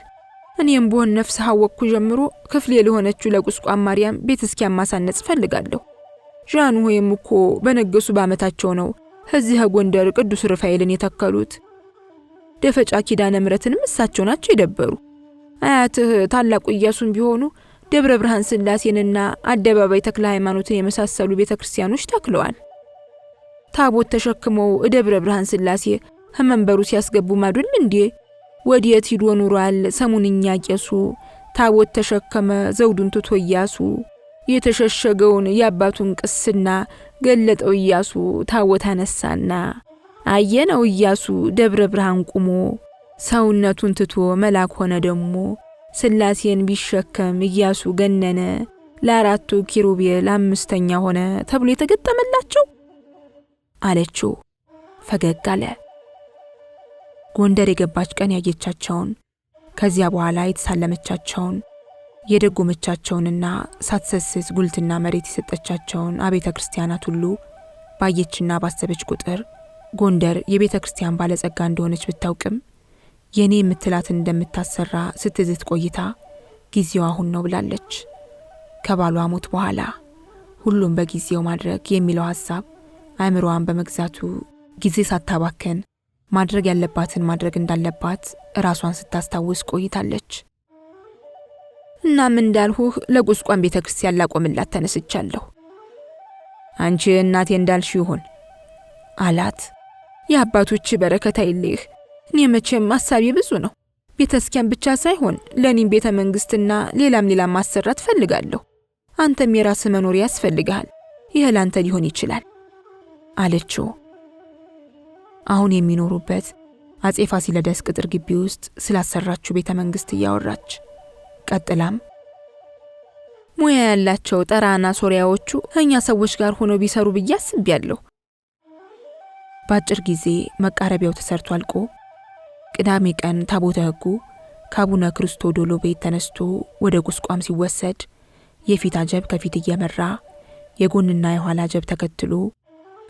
እኔም በሆነ ነፍስ ሐወቅኩ ጀምሮ ክፍሌ ለሆነችው ለቁስቋም ማርያም ቤተክርስቲያን ማሳነጽ ፈልጋለሁ። ጃን ሆይም እኮ በነገሱ ባመታቸው ነው እዚህ ጎንደር ቅዱስ ሩፋኤልን የተከሉት። ደፈጫ ኪዳነ ምሕረትንም እሳቸው ናቸው የደበሩ። አያትህ ታላቁ ኢያሱን ቢሆኑ ደብረ ብርሃን ስላሴንና አደባባይ ተክለ ሃይማኖትን የመሳሰሉ ቤተክርስቲያኖች ተክለዋል። ታቦት ተሸክመው ደብረ ብርሃን ስላሴ መንበሩ ሲያስገቡ ማዱል እንዴ ወዲየት ሂዶ ኑሯል ሰሙንኛ ቄሱ። ታቦት ተሸከመ ዘውዱን ትቶ ኢያሱ፣ የተሸሸገውን የአባቱን ቅስና ገለጠው ኢያሱ። ታቦት አነሳና አየነው ኢያሱ ደብረ ብርሃን ቁሞ፣ ሰውነቱን ትቶ መልአክ ሆነ ደሞ። ስላሴን ቢሸከም ኢያሱ ገነነ፣ ለአራቱ ኪሩቤል አምስተኛ ሆነ ተብሎ የተገጠመላቸው አለችው። ፈገግ አለ። ጎንደር የገባች ቀን ያየቻቸውን፣ ከዚያ በኋላ የተሳለመቻቸውን፣ የደጎመቻቸውንና ሳትሰስስ ጉልትና መሬት የሰጠቻቸውን አብያተ ክርስቲያናት ሁሉ ባየችና ባሰበች ቁጥር ጎንደር የቤተ ክርስቲያን ባለጸጋ እንደሆነች ብታውቅም የኔ የምትላትን እንደምታሰራ ስትዝት ቆይታ ጊዜው አሁን ነው ብላለች። ከባሏ ሞት በኋላ ሁሉም በጊዜው ማድረግ የሚለው ሐሳብ አእምሮዋን በመግዛቱ ጊዜ ሳታባከን ማድረግ ያለባትን ማድረግ እንዳለባት ራሷን ስታስታውስ ቆይታለች። እናም እንዳልሁህ ለቁስቋም ቤተክርስቲያን ላቆምላት ተነስቻለሁ። አንቺ እናቴ እንዳልሽ ይሁን አላት። የአባቶች በረከት አይልህ። እኔ መቼም ሐሳቤ ብዙ ነው። ቤተክርስቲያን ብቻ ሳይሆን ለኔም ቤተ መንግስትና ሌላም ማሰራት ፈልጋለሁ። አንተም የራስህ መኖሪያ ያስፈልጋል። ይህ ላንተ ሊሆን ይችላል አለችው። አሁን የሚኖሩበት አጼ ፋሲለደስ ቅጥር ግቢ ውስጥ ስላሰራችው ቤተ መንግስት እያወራች ቀጥላም ሙያ ያላቸው ጠራና ሶሪያዎቹ እኛ ሰዎች ጋር ሆነው ቢሰሩ ብዬ አስቤያለሁ። በአጭር ጊዜ መቃረቢያው ተሰርቶ አልቆ ቅዳሜ ቀን ታቦተ ሕጉ ከአቡነ ክርስቶዶሎ ቤት ተነስቶ ወደ ቁስቋም ሲወሰድ የፊት አጀብ ከፊት እየመራ የጎንና የኋላ አጀብ ተከትሎ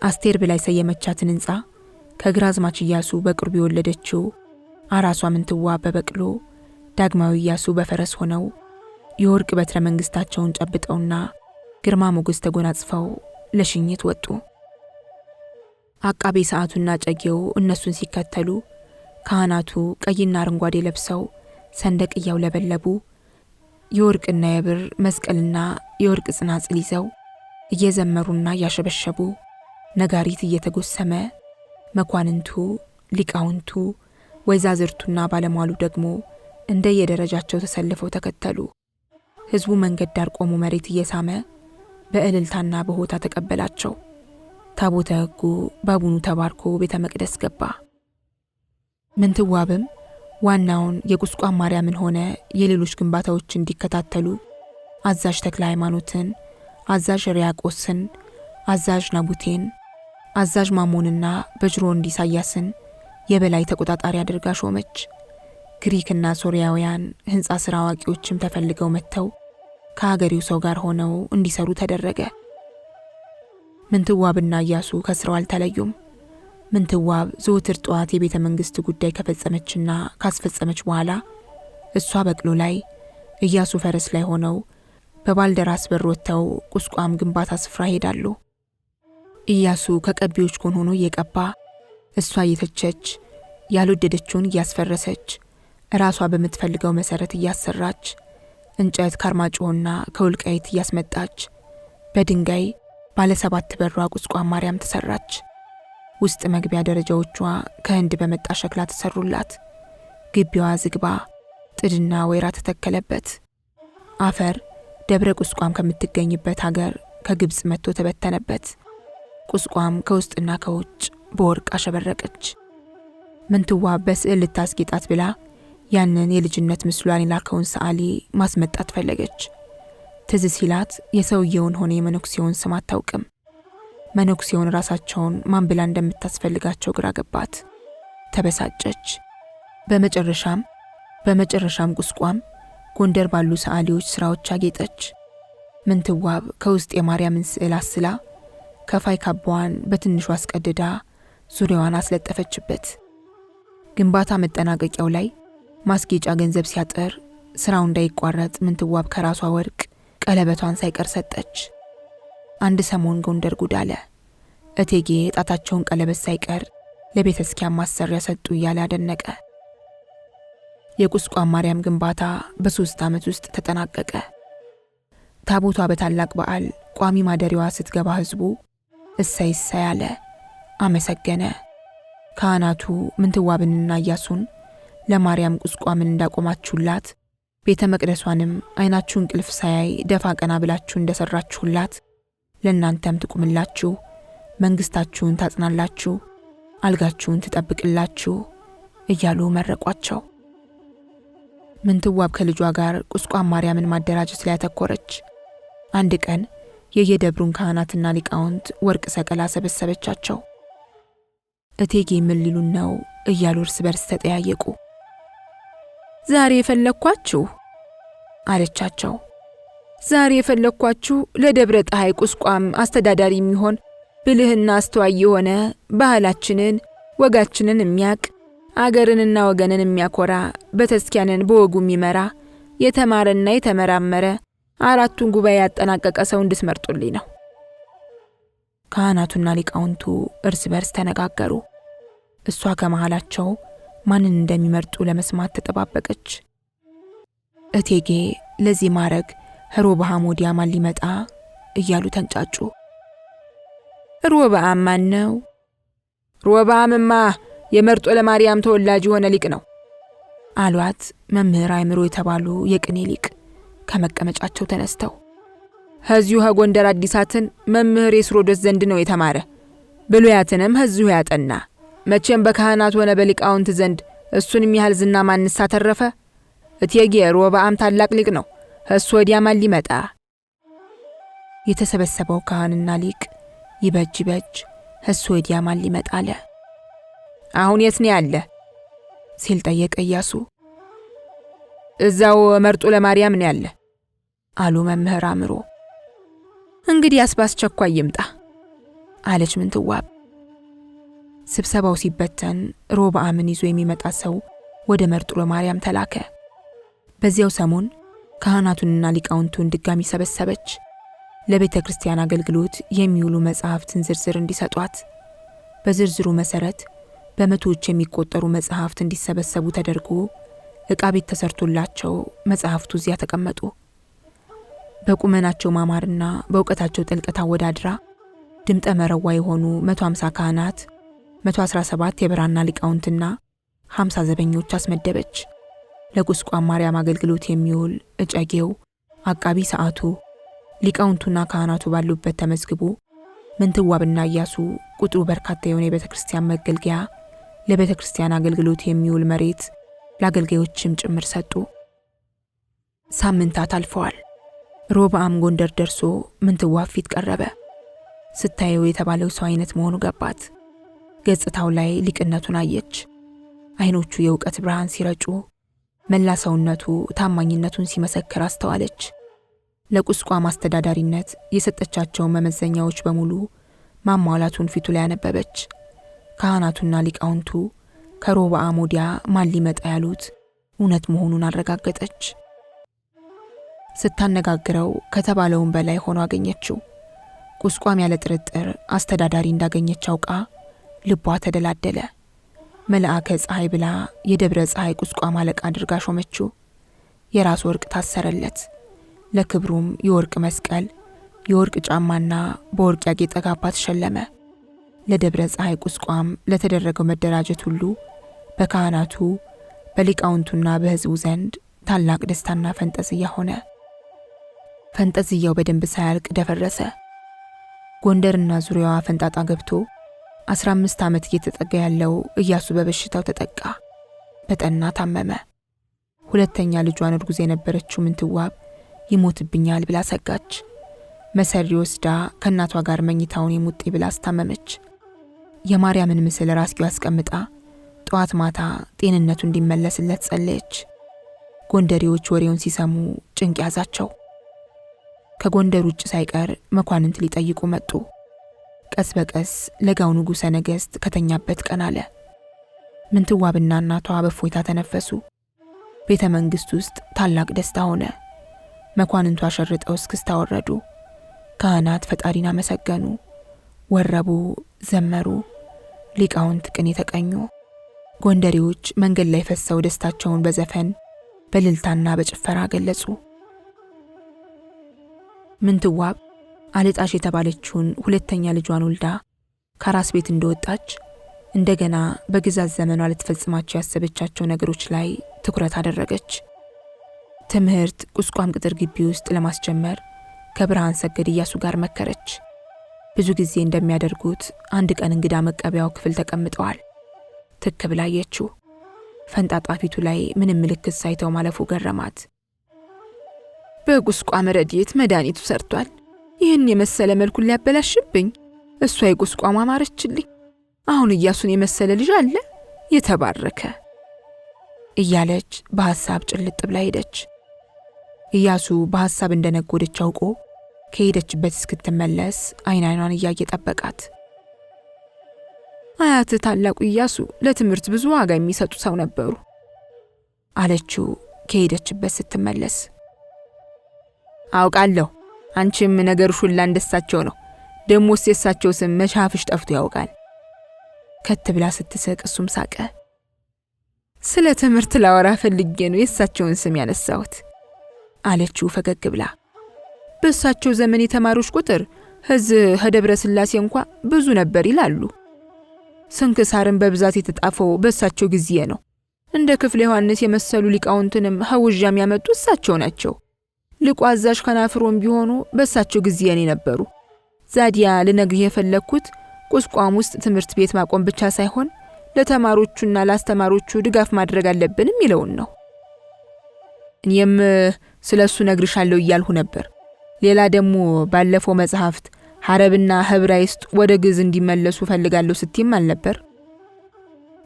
አስቴር ብላይ ሰየመቻትን ህንጻ ከግራዝማች ኢያሱ በቅርቡ የወለደችው አራሷ ምንትዋብ በበቅሎ ዳግማዊ ኢያሱ በፈረስ ሆነው የወርቅ በትረ መንግስታቸውን ጨብጠውና ግርማ ሞገስ ተጎናጽፈው ለሽኝት ወጡ። አቃቤ ሰዓቱና ጨጌው እነሱን ሲከተሉ ካህናቱ ቀይና አረንጓዴ ለብሰው ሰንደቅ እያውለበለቡ የወርቅና የብር መስቀልና የወርቅ ጽናጽል ይዘው እየዘመሩና እያሸበሸቡ ነጋሪት እየተጎሰመ መኳንንቱ፣ ሊቃውንቱ፣ ወይዛዝርቱና ባለሟሉ ደግሞ እንደየደረጃቸው ተሰልፈው ተከተሉ። ህዝቡ መንገድ ዳር ቆሞ መሬት እየሳመ በእልልታና በሆታ ተቀበላቸው። ታቦተ ሕጉ ባቡኑ ተባርኮ ቤተ መቅደስ ገባ። ምንትዋብም ዋናውን የቁስቋም ማርያምን ሆነ የሌሎች ግንባታዎች እንዲከታተሉ አዛዥ ተክለ ሃይማኖትን፣ አዛዥ ሪያቆስን፣ አዛዥ ናቡቴን፣ አዛዥ ማሞንና በጅሮንድ ኢሳያስን የበላይ ተቆጣጣሪ አድርጋ ሾመች። ግሪክና ሶሪያውያን ህንጻ ስራ አዋቂዎችም ተፈልገው መጥተው ከሀገሬው ሰው ጋር ሆነው እንዲሰሩ ተደረገ። ምንትዋብና ኢያሱ ከስራው አልተለዩም። ምንትዋብ ዘወትር ጠዋት የቤተ መንግስት ጉዳይ ከፈጸመችና ካስፈጸመች በኋላ እሷ በቅሎ ላይ ኢያሱ ፈረስ ላይ ሆነው በባልደራስ በር ወጥተው ቁስቋም ግንባታ ስፍራ ሄዳሉ። ኢያሱ ከቀቢዎች ጎን ሆኖ እየቀባ እሷ እየተቸች ያልወደደችውን እያስፈረሰች ራሷ በምትፈልገው መሰረት እያሰራች እንጨት ከአርማጭሆና ከወልቃይት እያስመጣች በድንጋይ ባለ 7 በሯ ቁስቋም ማርያም ተሰራች። ውስጥ መግቢያ ደረጃዎቿ ከህንድ በመጣ ሸክላ ተሰሩላት። ግቢዋ ዝግባ ጥድና ወይራ ተተከለበት። አፈር ደብረ ቁስቋም ከምትገኝበት ሀገር ከግብጽ መጥቶ ተበተነበት። ቁስቋም ከውስጥና ከውጭ በወርቅ አሸበረቀች። ምንትዋብ በስዕል ልታስጌጣት ብላ ያንን የልጅነት ምስሏን የላከውን ሰዓሊ ማስመጣት ፈለገች። ትዝ ሲላት የሰውየውን ሆነ የመነኩሴውን ስም አታውቅም። መነኩሴውን ራሳቸውን ማን ብላ እንደምታስፈልጋቸው ግራ ገባት። ተበሳጨች። በመጨረሻም ቁስቋም ጎንደር ባሉ ሰዓሊዎች ስራዎች አጌጠች። ምንትዋብ ከውስጥ የማርያምን ስዕል አስላ ከፋይ ካባዋን በትንሹ አስቀድዳ ዙሪያዋን አስለጠፈችበት። ግንባታ መጠናቀቂያው ላይ ማስጌጫ ገንዘብ ሲያጠር ስራው እንዳይቋረጥ ምንትዋብ ከራሷ ወርቅ ቀለበቷን ሳይቀር ሰጠች። አንድ ሰሞን ጎንደር ጉድ አለ። እቴጌ ጣታቸውን ቀለበት ሳይቀር ለቤተ ክርስቲያን ማሰሪያ ሰጡ እያለ አደነቀ። የቁስቋም ማርያም ግንባታ በ3 ዓመት ውስጥ ተጠናቀቀ። ታቦቷ በታላቅ በዓል ቋሚ ማደሪያዋ ስትገባ ህዝቡ እሰይ እሰይ አለ፣ አመሰገነ። ካህናቱ ምንትዋብንና ኢያሱን ለማርያም ቁስቋምን እንዳቆማችሁላት ቤተ መቅደሷንም አይናችሁ እንቅልፍ ሳያይ ደፋ ቀና ብላችሁ እንደሰራችሁላት ለእናንተም ትቁምላችሁ፣ መንግስታችሁን ታጽናላችሁ፣ አልጋችሁን ትጠብቅላችሁ እያሉ መረቋቸው። ምንትዋብ ከልጇ ጋር ቁስቋም ማርያምን ማደራጀት ላይ ያተኮረች። አንድ ቀን የየደብሩን ካህናትና ሊቃውንት ወርቅ ሰቀላ ሰበሰበቻቸው። እቴጌ ምን ሊሉን ነው እያሉ እርስ በርስ ተጠያየቁ። ዛሬ የፈለኳችሁ አለቻቸው። ዛሬ የፈለኳችሁ ለደብረ ፀሐይ ቁስቋም አስተዳዳሪ የሚሆን ብልህና አስተዋይ የሆነ ባህላችንን ወጋችንን የሚያቅ አገርንና ወገንን የሚያኮራ በተስኪያንን በወጉ የሚመራ የተማረና የተመራመረ 4ቱን ጉባኤ ያጠናቀቀ ሰው እንድትመርጡልኝ ነው። ካህናቱና ሊቃውንቱ እርስ በርስ ተነጋገሩ። እሷ ከመሃላቸው ማንን እንደሚመርጡ ለመስማት ተጠባበቀች። እቴጌ ለዚህ ማረግ ሮብዓም ወዲያ ማን ሊመጣ እያሉ ተንጫጩ። ሮብዓም ማን ነው? ሮብዓምማ የመርጦ ለማርያም ተወላጅ የሆነ ሊቅ ነው አሏት መምህር አይምሮ የተባሉ የቅኔ ሊቅ ከመቀመጫቸው ተነስተው። ከዚሁ ከጎንደር አዲሳትን መምህር የስሮዶስ ዘንድ ነው የተማረ። ብሉያትንም ከዚሁ ያጠና። መቼም በካህናት ሆነ በሊቃውንት ዘንድ እሱን የሚያህል ዝና ማንሳ ተረፈ? እቴጌ ሮብዓም ታላቅ ሊቅ ነው፣ እሱ ወዲያ ማን ሊመጣ? የተሰበሰበው ካህንና ሊቅ ይበጅ እሱ ወዲያ ማን ሊመጣ አለ። አሁን የት ነው ያለ ሲል ጠየቀ ኢያሱ። እዛው መርጦ ለማርያም ነው ያለ አሉ መምህር አምሮ። እንግዲህ አስባስቸኳይ ይምጣ አለች ምንትዋብ። ስብሰባው ሲበተን ሮብዓምን ይዞ የሚመጣ ሰው ወደ መርጦ ለማርያም ተላከ። በዚያው ሰሞን ካህናቱንና ሊቃውንቱን ድጋሚ ሰበሰበች። ለቤተ ክርስቲያን አገልግሎት የሚውሉ መጽሐፍትን ዝርዝር እንዲሰጧት። በዝርዝሩ መሰረት በመቶዎች የሚቆጠሩ መጽሐፍት እንዲሰበሰቡ ተደርጎ ዕቃ ቤት ተሰርቶላቸው መጽሐፍቱ እዚያ ተቀመጡ። በቁመናቸው ማማርና በእውቀታቸው ጥልቀት አወዳድራ ድምጠ መረዋ የሆኑ 150 ካህናት፣ 117 የብራና ሊቃውንትና 50 ዘበኞች አስመደበች። ለቁስቋም ማርያም አገልግሎት የሚውል እጨጌው፣ አቃቢ ሰዓቱ፣ ሊቃውንቱና ካህናቱ ባሉበት ተመዝግቦ ምንትዋብና ኢያሱ ቁጥሩ በርካታ የሆነ የቤተ ክርስቲያን መገልገያ፣ ለቤተ ክርስቲያን አገልግሎት የሚውል መሬት ለአገልጋዮችም ጭምር ሰጡ። ሳምንታት አልፈዋል። ሮብዓም ጎንደር ደርሶ ምንትዋብ ፊት ቀረበ። ስታየው የተባለው ሰው አይነት መሆኑ ገባት። ገጽታው ላይ ሊቅነቱን አየች። አይኖቹ የእውቀት ብርሃን ሲረጩ፣ መላ ሰውነቱ ታማኝነቱን ሲመሰክር አስተዋለች። ለቁስቋም አስተዳዳሪነት የሰጠቻቸው መመዘኛዎች በሙሉ ማሟላቱን ፊቱ ላይ ያነበበች። ካህናቱና ሊቃውንቱ ከሮብዓም ወዲያ ማን ሊመጣ ያሉት እውነት መሆኑን አረጋገጠች። ስታነጋግረው ከተባለውን በላይ ሆኖ አገኘችው። ቁስቋም ያለ ጥርጥር አስተዳዳሪ እንዳገኘች አውቃ ልቧ ተደላደለ። መልአከ ፀሐይ ብላ የደብረ ፀሐይ ቁስቋም አለቃ አድርጋ ሾመችው። የራስ ወርቅ ታሰረለት። ለክብሩም የወርቅ መስቀል፣ የወርቅ ጫማና በወርቅ ያጌጠ ካባ ተሸለመ። ለደብረ ፀሐይ ቁስቋም ለተደረገው መደራጀት ሁሉ በካህናቱ በሊቃውንቱና በሕዝቡ ዘንድ ታላቅ ደስታና ፈንጠዝያ ሆነ። ፈንጠዝያው በደንብ ሳያልቅ ደፈረሰ። ጎንደርና ዙሪያዋ ፈንጣጣ ገብቶ 15 ዓመት እየተጠጋ ያለው ኢያሱ በበሽታው ተጠቃ። በጠና ታመመ። ሁለተኛ ልጇን እርጉዝ የነበረችው ምንትዋብ ይሞትብኛል ብላ ሰጋች። መሰሪ ወስዳ ከእናቷ ጋር መኝታውን የሙጤ ብላ አስታመመች። የማርያምን ምስል ራስጌው አስቀምጣ ጠዋት ማታ ጤንነቱ እንዲመለስለት ጸለየች። ጎንደሬዎች ወሬውን ሲሰሙ ጭንቅ ያዛቸው። ከጎንደር ውጭ ሳይቀር መኳንንት ሊጠይቁ መጡ። ቀስ በቀስ ለጋው ንጉሠ ነገሥት ከተኛበት ቀን አለ። ምንትዋብና እናቷ በእፎይታ ተነፈሱ። ቤተ መንግሥት ውስጥ ታላቅ ደስታ ሆነ። መኳንንቱ አሸርጠው እስክስታ ወረዱ። ካህናት ፈጣሪን አመሰገኑ፣ ወረቡ፣ ዘመሩ። ሊቃውንት ቅኔ ተቀኙ። ጎንደሬዎች መንገድ ላይ ፈሰው ደስታቸውን በዘፈን በልልታና በጭፈራ ገለጹ። ምንትዋብ አልጣሽ የተባለችውን ሁለተኛ ልጇን ወልዳ ከራስ ቤት እንደወጣች እንደገና በግዛት ዘመኗ ልትፈጽማቸው ያሰበቻቸው ነገሮች ላይ ትኩረት አደረገች። ትምህርት ቁስቋም ቅጥር ግቢ ውስጥ ለማስጀመር ከብርሃን ሰገድ ኢያሱ ጋር መከረች። ብዙ ጊዜ እንደሚያደርጉት አንድ ቀን እንግዳ መቀበያው ክፍል ተቀምጠዋል። ትክ ብላ አየችው። ፈንጣጣ ፊቱ ላይ ምንም ምልክት ሳይተው ማለፉ ገረማት። በቁስቋም ረድኤት መድኃኒቱ ሰርቷል። ይህን የመሰለ መልኩን ሊያበላሽብኝ፣ እሷ የቁስቋም አማረችልኝ። አሁን ኢያሱን የመሰለ ልጅ አለ፣ የተባረከ እያለች በሐሳብ ጭልጥ ብላ ሄደች። ኢያሱ በሐሳብ እንደነጎደች አውቆ ከሄደችበት እስክትመለስ አይኗን እያየ ጠበቃት። አያት ታላቁ ኢያሱ ለትምህርት ብዙ ዋጋ የሚሰጡ ሰው ነበሩ አለችው ከሄደችበት ስትመለስ። አውቃለሁ፣ አንቺም ነገርሽ ሁላ እንደሳቸው ነው። ደሞስ የሳቸው ስም መሻፍሽ ጠፍቶ ያውቃል። ከት ብላ ስትስቅ እሱም ሳቀ። ስለ ትምህርት ላወራ ፈልጌ ነው የሳቸውን ስም ያነሳሁት አለችው ፈገግ ብላ። በሳቸው ዘመን የተማሪዎች ቁጥር ሕዝብ ደብረ ሥላሴ እንኳ ብዙ ነበር ይላሉ። ስንክሳርን በብዛት የተጣፈው በሳቸው ጊዜ ነው። እንደ ክፍለ ዮሐንስ የመሰሉ ሊቃውንትንም ሐውዣም ያመጡ እሳቸው ናቸው። ልቁ አዛዥ ከናፍሮም ቢሆኑ በሳቸው ጊዜ ነበሩ። ዛዲያ ልነግርህ የፈለኩት ቁስቋም ውስጥ ትምህርት ቤት ማቆም ብቻ ሳይሆን ለተማሪዎቹና ለአስተማሪዎቹ ድጋፍ ማድረግ አለብንም ይለውን ነው። እኔም ስለሱ ነግርሻለሁ እያልሁ ነበር። ሌላ ደግሞ ባለፈው መጽሐፍት ሐረብና ዕብራይስጥ ወደ ግዕዝ እንዲመለሱ ፈልጋለሁ ስትይም አልነበር?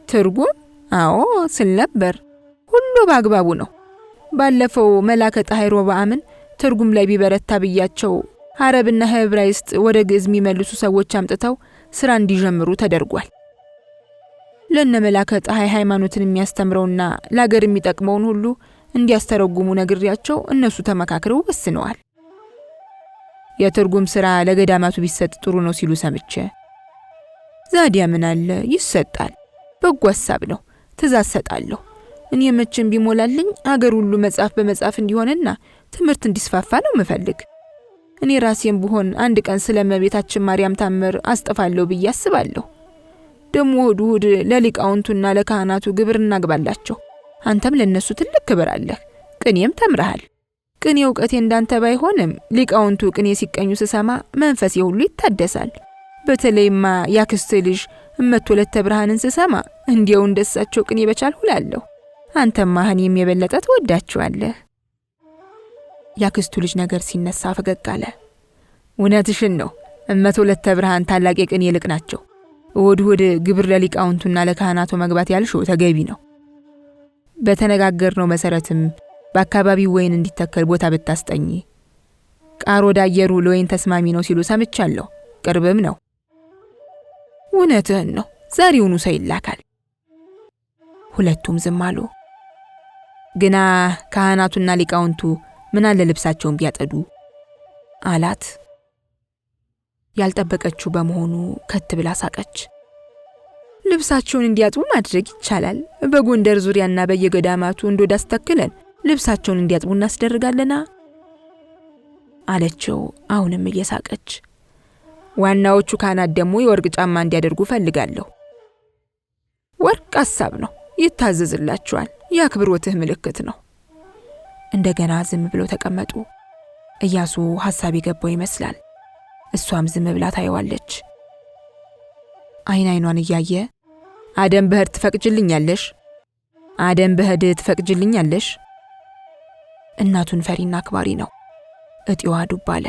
ትርጉም? አዎ ስል ነበር። ሁሉ በአግባቡ ነው። ባለፈው መላከ ፀሐይ ሮብዓምን ትርጉም ላይ ቢበረታ ብያቸው ሐረብና ዕብራይስጥ ወደ ግዕዝ የሚመልሱ ሰዎች አምጥተው ስራ እንዲጀምሩ ተደርጓል። ለነ መላከ ፀሐይ ሃይማኖትን የሚያስተምረውና ለአገር የሚጠቅመውን ሁሉ እንዲያስተረጉሙ ነግሬያቸው እነሱ ተመካክረው ወስነዋል። የትርጉም ስራ ለገዳማቱ ቢሰጥ ጥሩ ነው ሲሉ ሰምቼ። ዛዲያ ምን አለ ይሰጣል። በጎ ሐሳብ ነው። ትእዛዝ ሰጣለሁ። እኔ መቼም ቢሞላልኝ አገር ሁሉ መጽሐፍ በመጽሐፍ እንዲሆንና ትምህርት እንዲስፋፋ ነው ምፈልግ። እኔ ራሴም ብሆን አንድ ቀን ስለ እመቤታችን ማርያም ታምር አስጠፋለሁ ብዬ አስባለሁ። ደሞ እሑድ ለሊቃውንቱና ለካህናቱ ግብር እናግባላቸው። አንተም ለነሱ ትልቅ ክብር አለህ። ቅኔም ተምረሃል። ቅኔ እውቀቴ እንዳንተ ባይሆንም ሊቃውንቱ ቅኔ ሲቀኙ ስሰማ መንፈሴ ሁሉ ይታደሳል። በተለይማ ያክስት ልጅ እመት ወለተ ብርሃንን ስሰማ እንዲያው እንደሳቸው ቅኔ በቻልሁ እላለሁ። አንተማ እኔም የበለጠ ትወዳቸዋለህ። ያክስቱ ልጅ ነገር ሲነሳ ፈገግ አለ። እውነትሽን ነው። እመት ወለተ ብርሃን ታላቅ የቅኔ ልቅ ናቸው። እሑድ ግብር ለሊቃውንቱና ለካህናቱ መግባት ያልሽው ተገቢ ነው። በተነጋገርነው መሰረትም በአካባቢው ወይን እንዲተከል ቦታ ብታስጠኝ፣ ቃር ወደ አየሩ ለወይን ተስማሚ ነው ሲሉ ሰምቻለሁ። ቅርብም ነው። እውነትህን ነው። ዛሬውኑ ሰው ይላካል። ሁለቱም ዝም አሉ። ግና ካህናቱና ሊቃውንቱ ምን አለ ልብሳቸውን ቢያጠዱ አላት። ያልጠበቀችው በመሆኑ ከት ብላ ሳቀች። ልብሳቸውን እንዲያጥቡ ማድረግ ይቻላል። በጎንደር ዙሪያና በየገዳማቱ እንዶዳስ ተክለን ልብሳቸውን እንዲያጥቡ እናስደርጋለና አለችው አሁንም እየሳቀች። ዋናዎቹ ካህናት ደግሞ የወርቅ ጫማ እንዲያደርጉ ፈልጋለሁ። ወርቅ ሐሳብ ነው፣ ይታዘዝላቸዋል፣ የአክብሮትህ ምልክት ነው። እንደገና ዝም ብለው ተቀመጡ። ኢያሱ ሐሳብ የገባው ይመስላል። እሷም ዝም ብላ ታየዋለች። አይኗን እያየ አደም በህድ ትፈቅጅልኛለሽ? አደም በህድ ትፈቅጅልኛለሽ? እናቱን ፈሪና አክባሪ ነው። እጢዋ ዱብ አለ።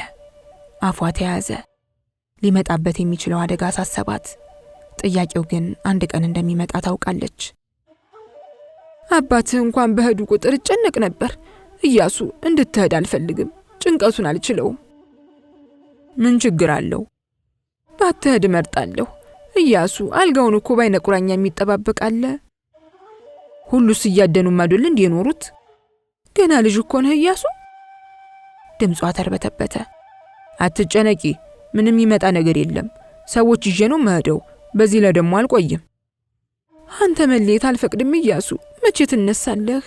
አፏ ተያዘ። ሊመጣበት የሚችለው አደጋ አሳሰባት። ጥያቄው ግን አንድ ቀን እንደሚመጣ ታውቃለች። አባትህ እንኳን በህዱ ቁጥር እጨነቅ ነበር። ኢያሱ እንድትሄድ አልፈልግም። ጭንቀቱን አልችለውም። ምን ችግር አለው? ባትሄድ እመርጣለሁ። ኢያሱ አልጋውን እኮ ባይነ ቁራኛ የሚጠባበቅ አለ። ሁሉስ እያደኑ ማዶል እንዲኖሩት። ገና ልጅ እኮ ነህ ኢያሱ። ድምጿ ተርበተበተ። አትጨነቂ፣ ምንም ይመጣ ነገር የለም። ሰዎች ይዤ ነው መሄደው። በዚህ ላይ ደግሞ አልቆይም። አንተ መለየት አልፈቅድም ኢያሱ። መቼ ትነሳለህ?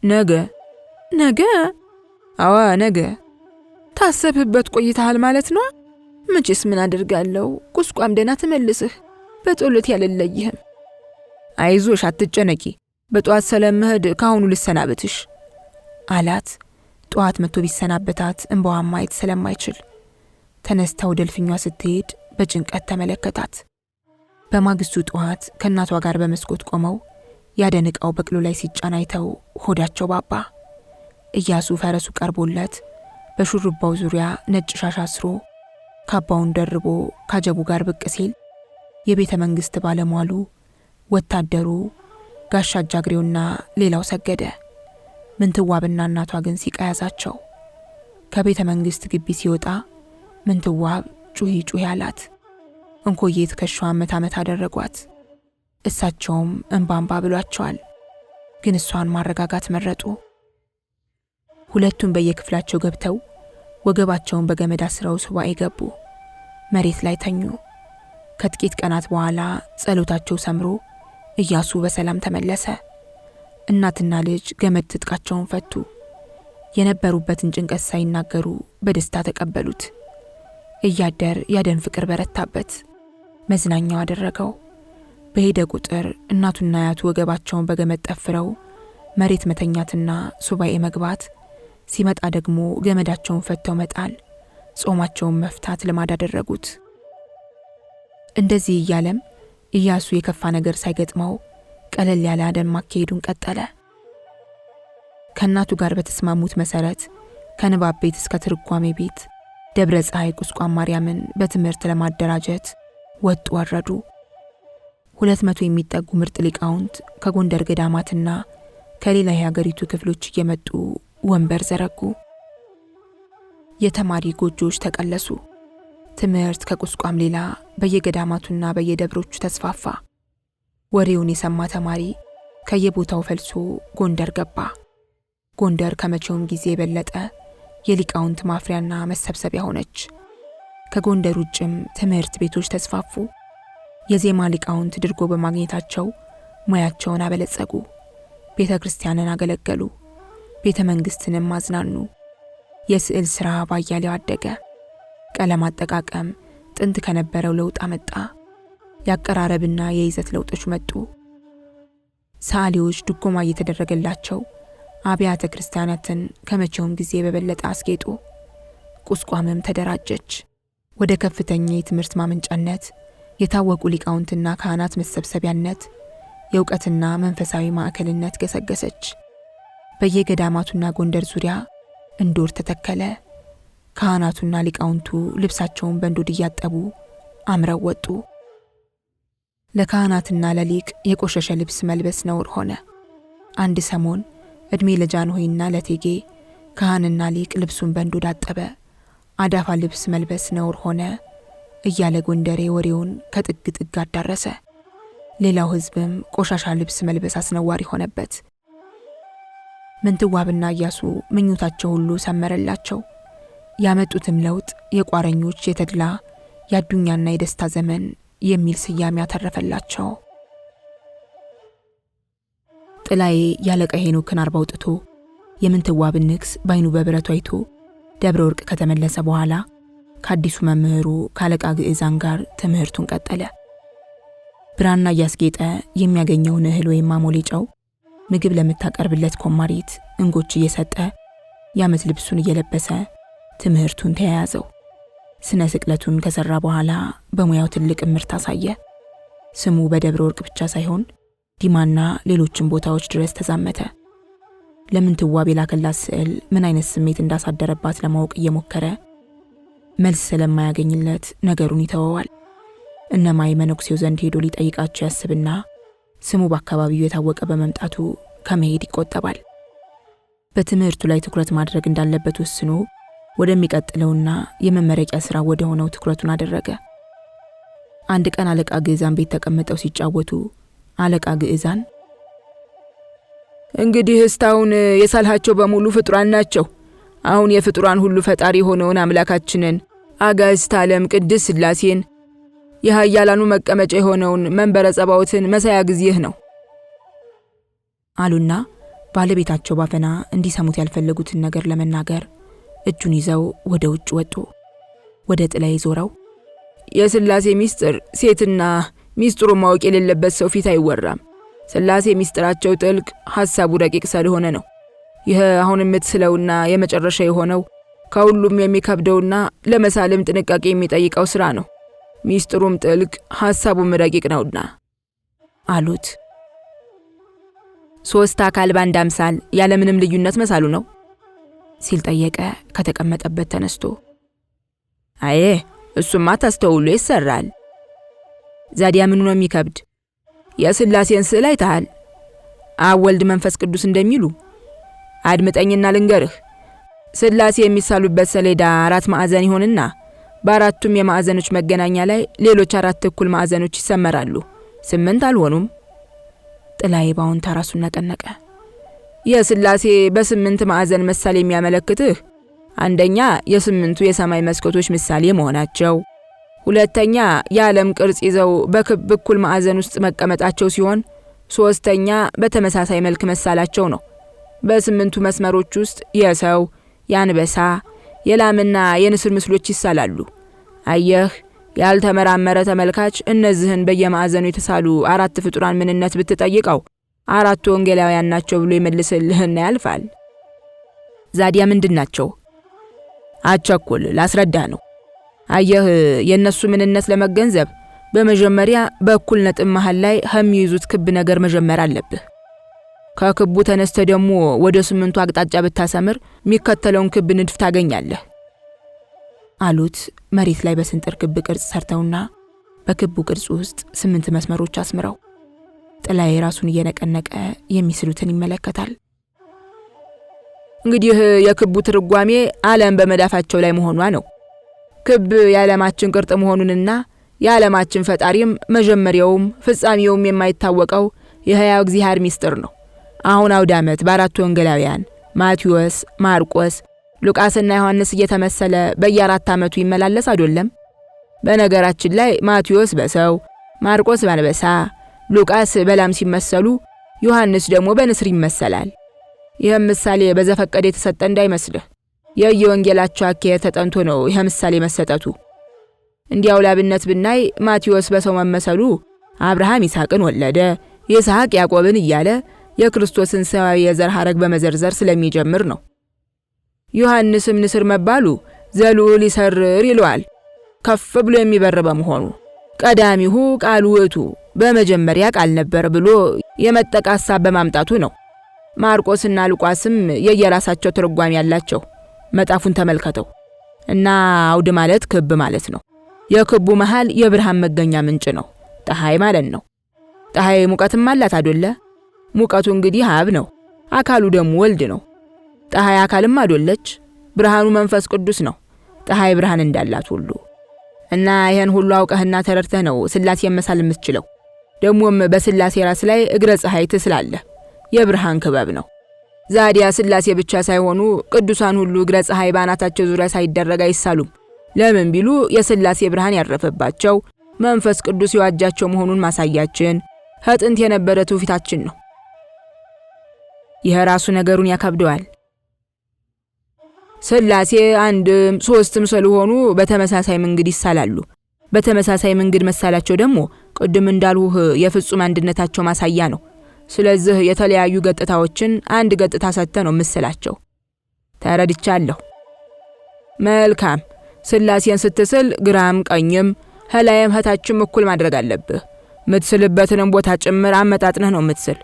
ነገ። ነገ? አዋ ነገ። ታሰብህበት ቆይተሃል ማለት ነው። መቼስ ምን አደርጋለሁ። ቁስቋም ደህና ተመልስህ። በጦለት ያለለይህም። አይዞሽ አትጨነቂ። በጧት ስለምሄድ ካሁኑ ልሰናበትሽ አላት። ጧት መጥቶ ቢሰናበታት እንባዋን ማየት ስለማይችል ተነስታ ወደ እልፍኟ ስትሄድ በጭንቀት ተመለከታት። በማግስቱ ጧት ከእናቷ ጋር በመስኮት ቆመው ያደንቀው በቅሎ ላይ ሲጫን አይተው ሆዳቸው ባባ። ኢያሱ ፈረሱ ቀርቦለት በሹሩባው ዙሪያ ነጭ ሻሽ አስሮ ካባውን ደርቦ ካጀቡ ጋር ብቅ ሲል የቤተ መንግስት ባለሟሉ፣ ወታደሩ፣ ጋሻ ጃግሬውና ሌላው ሰገደ። ምንትዋብና እናቷ ግን ሲቀያዛቸው። ከቤተ መንግስት ግቢ ሲወጣ ምንትዋብ ጩሂ ጩሂ አላት። እንኮዬ ትከሻዋን መታ መታ አደረጓት። እሳቸውም እንባንባ ብሏቸዋል። ግን እሷን ማረጋጋት መረጡ። ሁለቱም በየክፍላቸው ገብተው ወገባቸውን በገመድ አስረው ሱባኤ ገቡ። መሬት ላይ ተኙ። ከጥቂት ቀናት በኋላ ጸሎታቸው ሰምሮ ኢያሱ በሰላም ተመለሰ። እናትና ልጅ ገመድ ትጥቃቸውን ፈቱ። የነበሩበትን ጭንቀት ሳይናገሩ በደስታ ተቀበሉት። እያደር ያደን ፍቅር በረታበት። መዝናኛው አደረገው። በሄደ ቁጥር እናቱና አያቱ ወገባቸውን በገመድ ጠፍረው መሬት መተኛትና ሱባኤ መግባት፣ ሲመጣ ደግሞ ገመዳቸውን ፈተው መጣል፣ ጾማቸውን መፍታት ልማድ አደረጉት። እንደዚህ እያለም ኢያሱ የከፋ ነገር ሳይገጥመው ቀለል ያለ አደን ማካሄዱን ቀጠለ። ከእናቱ ጋር በተስማሙት መሰረት ከንባብ ቤት እስከ ትርጓሜ ቤት ደብረ ፀሐይ ቁስቋም ማርያምን በትምህርት ለማደራጀት ወጡ ወረዱ። 200 የሚጠጉ ምርጥ ሊቃውንት ከጎንደር ገዳማትና ከሌላ የሀገሪቱ ክፍሎች እየመጡ ወንበር ዘረጉ። የተማሪ ጎጆዎች ተቀለሱ። ትምህርት ከቁስቋም ሌላ በየገዳማቱና በየደብሮቹ ተስፋፋ። ወሬውን የሰማ ተማሪ ከየቦታው ፈልሶ ጎንደር ገባ። ጎንደር ከመቼውም ጊዜ የበለጠ የሊቃውንት ማፍሪያና መሰብሰቢያ ሆነች። ከጎንደር ውጭም ትምህርት ቤቶች ተስፋፉ። የዜማ ሊቃውንት ድርጎ በማግኘታቸው ሙያቸውን አበለጸጉ። ቤተ ክርስቲያንን አገለገሉ። ቤተ መንግስትንም አዝናኑ። የስዕል ሥራ ባያሌው አደገ። ቀለም አጠቃቀም ጥንት ከነበረው ለውጥ አመጣ። ያቀራረብና የይዘት ለውጦች መጡ። ሰዓሊዎች ድጎማ እየተደረገላቸው አብያተ ክርስቲያናትን ከመቼውም ጊዜ በበለጠ አስጌጡ። ቁስቋምም ተደራጀች። ወደ ከፍተኛ የትምህርት ማመንጫነት፣ የታወቁ ሊቃውንትና ካህናት መሰብሰቢያነት፣ የእውቀትና መንፈሳዊ ማዕከልነት ገሰገሰች። በየገዳማቱና ጎንደር ዙሪያ እንዶር ተተከለ። ካህናቱና ሊቃውንቱ ልብሳቸውን በእንዶድ እያጠቡ አምረው ወጡ። ለካህናትና ለሊቅ የቆሸሸ ልብስ መልበስ ነውር ሆነ። አንድ ሰሞን እድሜ ለጃንሆይና ለቴጌ ካህንና ሊቅ ልብሱን በእንዶድ አጠበ፣ አዳፋ ልብስ መልበስ ነውር ሆነ እያለ ጎንደሬ ወሬውን ከጥግ ጥግ አዳረሰ። ሌላው ሕዝብም ቆሻሻ ልብስ መልበስ አስነዋሪ ሆነበት። ምንትዋብና ኢያሱ ምኞታቸው ሁሉ ሰመረላቸው። ያመጡትም ለውጥ የቋረኞች የተድላ የአዱኛና የደስታ ዘመን የሚል ስያሜ ያተረፈላቸው። ጥላዬ ያለቃ ሄኖክን አርባ አውጥቶ የምንትዋብን ንግስ ባይኑ በብረቱ አይቶ ደብረ ወርቅ ከተመለሰ በኋላ ከአዲሱ መምህሩ ካለቃ ግዕዛን ጋር ትምህርቱን ቀጠለ። ብራና እያስጌጠ የሚያገኘውን እህል ወይም ማሞሌ ጨው ምግብ ለምታቀርብለት ኮማሪት እንጎች እየሰጠ የዓመት ልብሱን እየለበሰ ትምህርቱን ተያያዘው። ስነ ስቅለቱን ከሰራ በኋላ በሙያው ትልቅ ምርት አሳየ። ስሙ በደብረ ወርቅ ብቻ ሳይሆን ዲማና ሌሎችም ቦታዎች ድረስ ተዛመተ። ለምንትዋብ የላከላት ስዕል ምን አይነት ስሜት እንዳሳደረባት ለማወቅ እየሞከረ መልስ ስለማያገኝለት ነገሩን ይተወዋል። እነማይ መነኩሴው ዘንድ ሄዶ ሊጠይቃቸው ያስብና ስሙ በአካባቢው የታወቀ በመምጣቱ ከመሄድ ይቆጠባል። በትምህርቱ ላይ ትኩረት ማድረግ እንዳለበት ወስኖ ወደሚቀጥለውና የመመረቂያ ስራ ወደ ሆነው ትኩረቱን አደረገ። አንድ ቀን አለቃ ግዕዛን ቤት ተቀምጠው ሲጫወቱ አለቃ ግዕዛን እንግዲህ እስካሁን የሳልሃቸው በሙሉ ፍጡራን ናቸው። አሁን የፍጡራን ሁሉ ፈጣሪ የሆነውን አምላካችንን አጋዕዝተ ዓለም ቅድስት ሥላሴን የኃያላኑ መቀመጫ የሆነውን መንበረ ጸባዖትን መሳያ ጊዜህ ነው አሉና ባለቤታቸው ባፈና እንዲሰሙት ያልፈለጉትን ነገር ለመናገር እጁን ይዘው ወደ ውጭ ወጡ። ወደ ጥላዬ ዞረው የሥላሴ ሚስጥር ሴትና ሚስጥሩን ማወቅ የሌለበት ሰው ፊት አይወራም። ሥላሴ ሚስጥራቸው ጥልቅ፣ ሐሳቡ ረቂቅ ስለሆነ ነው። ይህ አሁን የምትስለውና የመጨረሻ የሆነው ከሁሉም የሚከብደውና ለመሳልም ጥንቃቄ የሚጠይቀው ሥራ ነው። ሚስጥሩም ጥልቅ፣ ሐሳቡም ረቂቅ ነውና አሉት። 3 አካል በአንድ አምሳል ያለምንም ልዩነት መሳሉ ነው ሲል ጠየቀ ከተቀመጠበት ተነስቶ። አዬ እሱማ ታስተውሎ ይሰራል። ዛዲያ ምኑ ነው የሚከብድ? የሥላሴን ስዕል አይተሃል? አብ ወልድ መንፈስ ቅዱስ እንደሚሉ አድምጠኝና ልንገርህ። ሥላሴ የሚሳሉበት ሰሌዳ 4 ማዕዘን ይሆንና በአራቱም የማዕዘኖች መገናኛ ላይ ሌሎች 4 እኩል ማዕዘኖች ይሰመራሉ። 8 አልሆኑም? ጥላዬ ባውንታ ራሱን ነቀነቀ። የሥላሴ በ8 ማዕዘን ምሳሌ የሚያመለክትህ አንደኛ የ8ቱ የሰማይ መስኮቶች ምሳሌ መሆናቸው፣ ሁለተኛ የዓለም ቅርጽ ይዘው በክብ እኩል ማዕዘን ውስጥ መቀመጣቸው ሲሆን፣ ሶስተኛ በተመሳሳይ መልክ መሳላቸው ነው። በ8ቱ መስመሮች ውስጥ የሰው፣ የአንበሳ፣ የላምና የንስር ምስሎች ይሳላሉ። አየህ፣ ያልተመራመረ ተመልካች እነዚህን በየማዕዘኑ የተሳሉ 4 ፍጡራን ምንነት ብትጠይቀው 4 ወንጌላውያን ናቸው ብሎ ይመልስልህና ያልፋል። ዛዲያ ምንድን ናቸው? አቸኩል፣ ላስረዳ ነው። አየህ፣ የነሱ ምንነት ለመገንዘብ በመጀመሪያ በእኩል ነጥብ መሃል ላይ የሚይዙት ክብ ነገር መጀመር አለብህ። ከክቡ ተነስተ ደግሞ ወደ 8ቱ አቅጣጫ ብታሰምር የሚከተለውን ክብ ንድፍ ታገኛለህ አሉት። መሬት ላይ በስንጥር ክብ ቅርጽ ሰርተውና በክቡ ቅርጽ ውስጥ 8 መስመሮች አስምረው ጥላዬ ራሱን እየነቀነቀ የሚስሉትን ይመለከታል። እንግዲህ የክቡ ትርጓሜ ዓለም በመዳፋቸው ላይ መሆኗ ነው። ክብ የዓለማችን ቅርጽ መሆኑንና የዓለማችን ፈጣሪም መጀመሪያውም ፍጻሜውም የማይታወቀው የሕያው እግዚአብሔር ሚስጥር ነው። አሁን አውደ ዓመት በ4ቱ ወንጌላውያን ማቴዎስ፣ ማርቆስ፣ ሉቃስና ዮሐንስ እየተመሰለ በየ4 ዓመቱ ይመላለስ አይደለም? በነገራችን ላይ ማቴዎስ በሰው፣ ማርቆስ በአንበሳ፣ ሉቃስ በላም ሲመሰሉ፣ ዮሐንስ ደግሞ በንስር ይመሰላል። ይህም ምሳሌ በዘፈቀደ የተሰጠ እንዳይመስልህ። የየወንጌላቸው አካሄድ ተጠንቶ ነው ይህ ምሳሌ መሰጠቱ። እንዲያው ላብነት ብናይ ማቴዎስ በሰው መመሰሉ አብርሃም ይስሐቅን ወለደ፣ ይስሐቅ ያዕቆብን እያለ የክርስቶስን ሰማያዊ የዘር ሐረግ በመዘርዘር ስለሚጀምር ነው። ዮሐንስም ንስር መባሉ ዘልዑል ይሰርር ይለዋል፣ ከፍ ብሎ የሚበር በመሆኑ ቀዳሚሁ ቃል ውእቱ በመጀመሪያ ቃል ነበር ብሎ የመጠቃ ሐሳብ በማምጣቱ ነው። ማርቆስና ሉቃስም የየራሳቸው ትርጓሜ ያላቸው። መጣፉን ተመልከተው እና አውድ ማለት ክብ ማለት ነው። የክቡ መሃል የብርሃን መገኛ ምንጭ ነው፣ ፀሐይ ማለት ነው። ፀሐይ ሙቀትም አላት አይደለ? ሙቀቱ እንግዲህ አብ ነው፣ አካሉ ደግሞ ወልድ ነው። ፀሐይ አካልም አይደለች፣ ብርሃኑ መንፈስ ቅዱስ ነው። ፀሐይ ብርሃን እንዳላት ሁሉ እና ይሄን ሁሉ አውቀህና ተረድተህ ነው ሥላሴ መሳል የምትችለው። ደሞም በሥላሴ ራስ ላይ እግረ ፀሐይ ትስላለህ፣ የብርሃን ክበብ ነው። ዛዲያ ሥላሴ ብቻ ሳይሆኑ ቅዱሳን ሁሉ እግረ ፀሐይ ባናታቸው ዙሪያ ሳይደረግ አይሳሉም። ለምን ቢሉ የሥላሴ ብርሃን ያረፈባቸው መንፈስ ቅዱስ ይዋጃቸው መሆኑን ማሳያችን ከጥንት የነበረ ትውፊታችን ነው። ይህ ራሱ ነገሩን ያከብደዋል። ሥላሴ አንድም ሶስትም ስለሆኑ በተመሳሳይ መንገድ ይሳላሉ። በተመሳሳይ መንገድ መሳላቸው ደግሞ ቅድም እንዳልሁህ የፍጹም አንድነታቸው ማሳያ ነው። ስለዚህ የተለያዩ ገጽታዎችን አንድ ገጽታ ሰጥተህ ነው ምስላቸው። ተረድቻለሁ። መልካም። ሥላሴን ስትስል ግራም ቀኝም ከላይም ከታችም እኩል ማድረግ አለብህ። ምትስልበትንም ቦታ ጭምር አመጣጥነህ ነው ምትስል።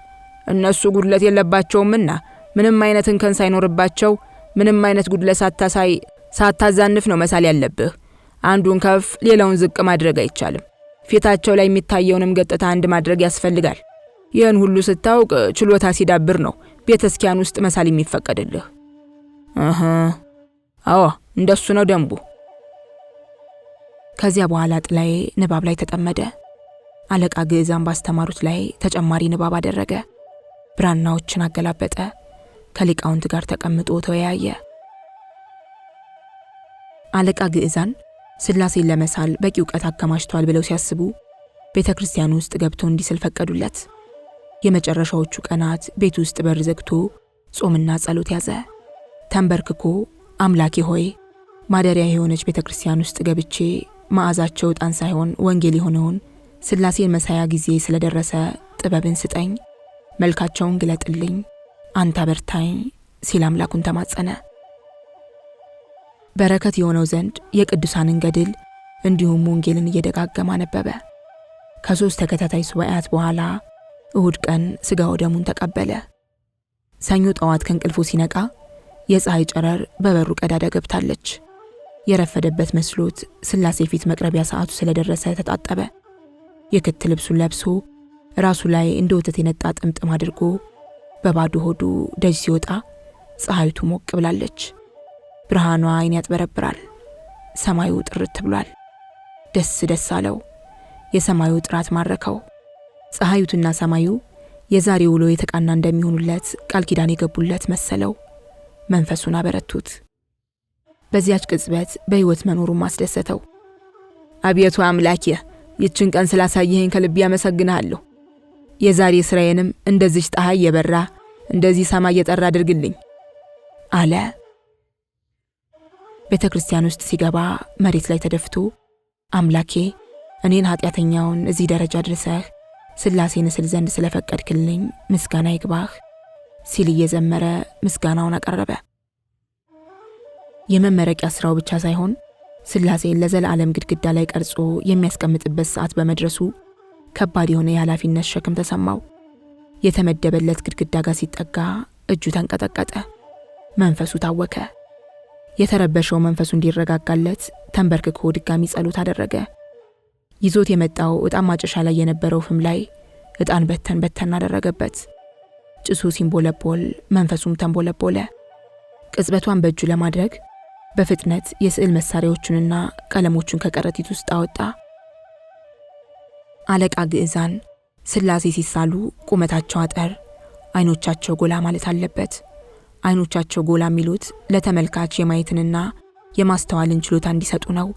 እነሱ ጉድለት የለባቸውምና ምንም አይነት እንከን ሳይኖርባቸው ምንም አይነት ጉድለት ሳታዛንፍ ነው መሳል ያለብህ። አንዱን ከፍ ሌላውን ዝቅ ማድረግ አይቻልም። ፊታቸው ላይ የሚታየውንም ገጽታ አንድ ማድረግ ያስፈልጋል። ይህን ሁሉ ስታውቅ ችሎታ ሲዳብር ነው ቤተክርስቲያን ውስጥ መሳል የሚፈቀድልህ። አዎ እንደሱ ነው ደንቡ። ከዚያ በኋላ ጥላዬ ንባብ ላይ ተጠመደ። አለቃ ግዕዛን ባስተማሩት ላይ ተጨማሪ ንባብ አደረገ። ብራናዎችን አገላበጠ። ከሊቃውንት ጋር ተቀምጦ ተወያየ። አለቃ ግዕዛን ሥላሴን ለመሳል በቂ ዕውቀት አከማችቷል ብለው ሲያስቡ ቤተክርስቲያን ውስጥ ገብቶ እንዲስል ፈቀዱለት። የመጨረሻዎቹ ቀናት ቤት ውስጥ በር ዘግቶ ጾምና ጸሎት ያዘ። ተንበርክኮ አምላኬ ሆይ ማደሪያ የሆነች ቤተክርስቲያን ውስጥ ገብቼ መዓዛቸው ዕጣን ሳይሆን ወንጌል የሆነውን ሥላሴን መሳያ ጊዜ ስለደረሰ ጥበብን ስጠኝ፣ መልካቸውን ግለጥልኝ፣ አንተ አበርታኝ ሲል አምላኩን ተማጸነ። በረከት የሆነው ዘንድ የቅዱሳንን ገድል እንዲሁም ወንጌልን እየደጋገመ አነበበ። ከ3 ተከታታይ ሱባኤያት በኋላ እሁድ ቀን ሥጋ ወደሙን ተቀበለ። ሰኞ ጠዋት ከእንቅልፉ ሲነቃ የፀሐይ ጨረር በበሩ ቀዳዳ ገብታለች። የረፈደበት መስሎት ሥላሴ ፊት መቅረቢያ ሰዓቱ ስለደረሰ ተጣጠበ። የክት ልብሱን ለብሶ ራሱ ላይ እንደ ወተት የነጣ ጥምጥም አድርጎ በባዶ ሆዱ ደጅ ሲወጣ ፀሐይቱ ሞቅ ብላለች። ብርሃኗ ዓይን ያጥበረብራል። ሰማዩ ጥርት ብሏል። ደስ ደስ አለው። የሰማዩ ጥራት ማረከው። ፀሐዩትና ሰማዩ የዛሬ ውሎ የተቃና እንደሚሆኑለት ቃል ኪዳን የገቡለት መሰለው። መንፈሱን አበረቱት። በዚያች ቅጽበት በሕይወት መኖሩን ማስደሰተው። አቤቱ አምላኬ ይችን ቀን ስላሳየኸኝ ከልብ ያመሰግንሃለሁ። የዛሬ ስራዬንም እንደዚህ ፀሐይ የበራ እንደዚህ ሰማይ የጠራ አድርግልኝ አለ። ቤተክርስቲያን ውስጥ ሲገባ መሬት ላይ ተደፍቶ አምላኬ እኔን ኃጢአተኛውን እዚህ ደረጃ ድርሰህ ሥላሴን እስል ዘንድ ስለፈቀድክልኝ ምስጋና ይግባህ ሲል እየዘመረ ምስጋናውን አቀረበ። የመመረቂያ ስራው ብቻ ሳይሆን ሥላሴን ለዘላለም ግድግዳ ላይ ቀርጾ የሚያስቀምጥበት ሰዓት በመድረሱ ከባድ የሆነ የኃላፊነት ሸክም ተሰማው። የተመደበለት ግድግዳ ጋር ሲጠጋ እጁ ተንቀጠቀጠ። መንፈሱ ታወከ። የተረበሸው መንፈሱ እንዲረጋጋለት ተንበርክኮ ድጋሚ ጸሎት አደረገ። ይዞት የመጣው ዕጣን ማጨሻ ላይ የነበረው ፍም ላይ ዕጣን በተን በተን አደረገበት። ጭሱ ሲንቦለቦል መንፈሱም ተንቦለቦለ። ቅጽበቷን በእጁ ለማድረግ በፍጥነት የስዕል መሳሪያዎቹንና ቀለሞቹን ከከረጢት ውስጥ አወጣ። አለቃ ግዕዛን ሥላሴ ሲሳሉ ቁመታቸው አጠር፣ አይኖቻቸው ጎላ ማለት አለበት። አይኖቻቸው ጎላ የሚሉት ለተመልካች የማየትንና የማስተዋልን ችሎታ እንዲሰጡ ነው።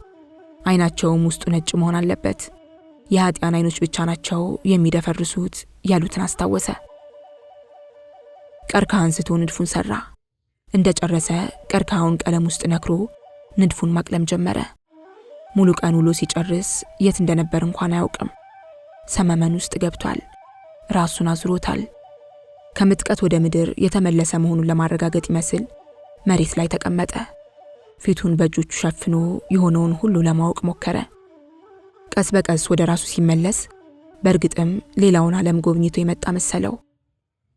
አይናቸውም ውስጡ ነጭ መሆን አለበት። የኃጢያን አይኖች ብቻ ናቸው የሚደፈርሱት ያሉትን አስታወሰ። ቀርከሃ አንስቶ ንድፉን ሰራ። እንደ ጨረሰ ቀርከሃውን ቀለም ውስጥ ነክሮ ንድፉን ማቅለም ጀመረ። ሙሉ ቀን ውሎ ሲጨርስ የት እንደነበር እንኳን አያውቅም። ሰመመን ውስጥ ገብቷል። ራሱን አዝሮታል። ከምጥቀት ወደ ምድር የተመለሰ መሆኑን ለማረጋገጥ ይመስል መሬት ላይ ተቀመጠ። ፊቱን በእጆቹ ሸፍኖ የሆነውን ሁሉ ለማወቅ ሞከረ። ቀስ በቀስ ወደ ራሱ ሲመለስ በእርግጥም ሌላውን ዓለም ጎብኝቶ የመጣ መሰለው።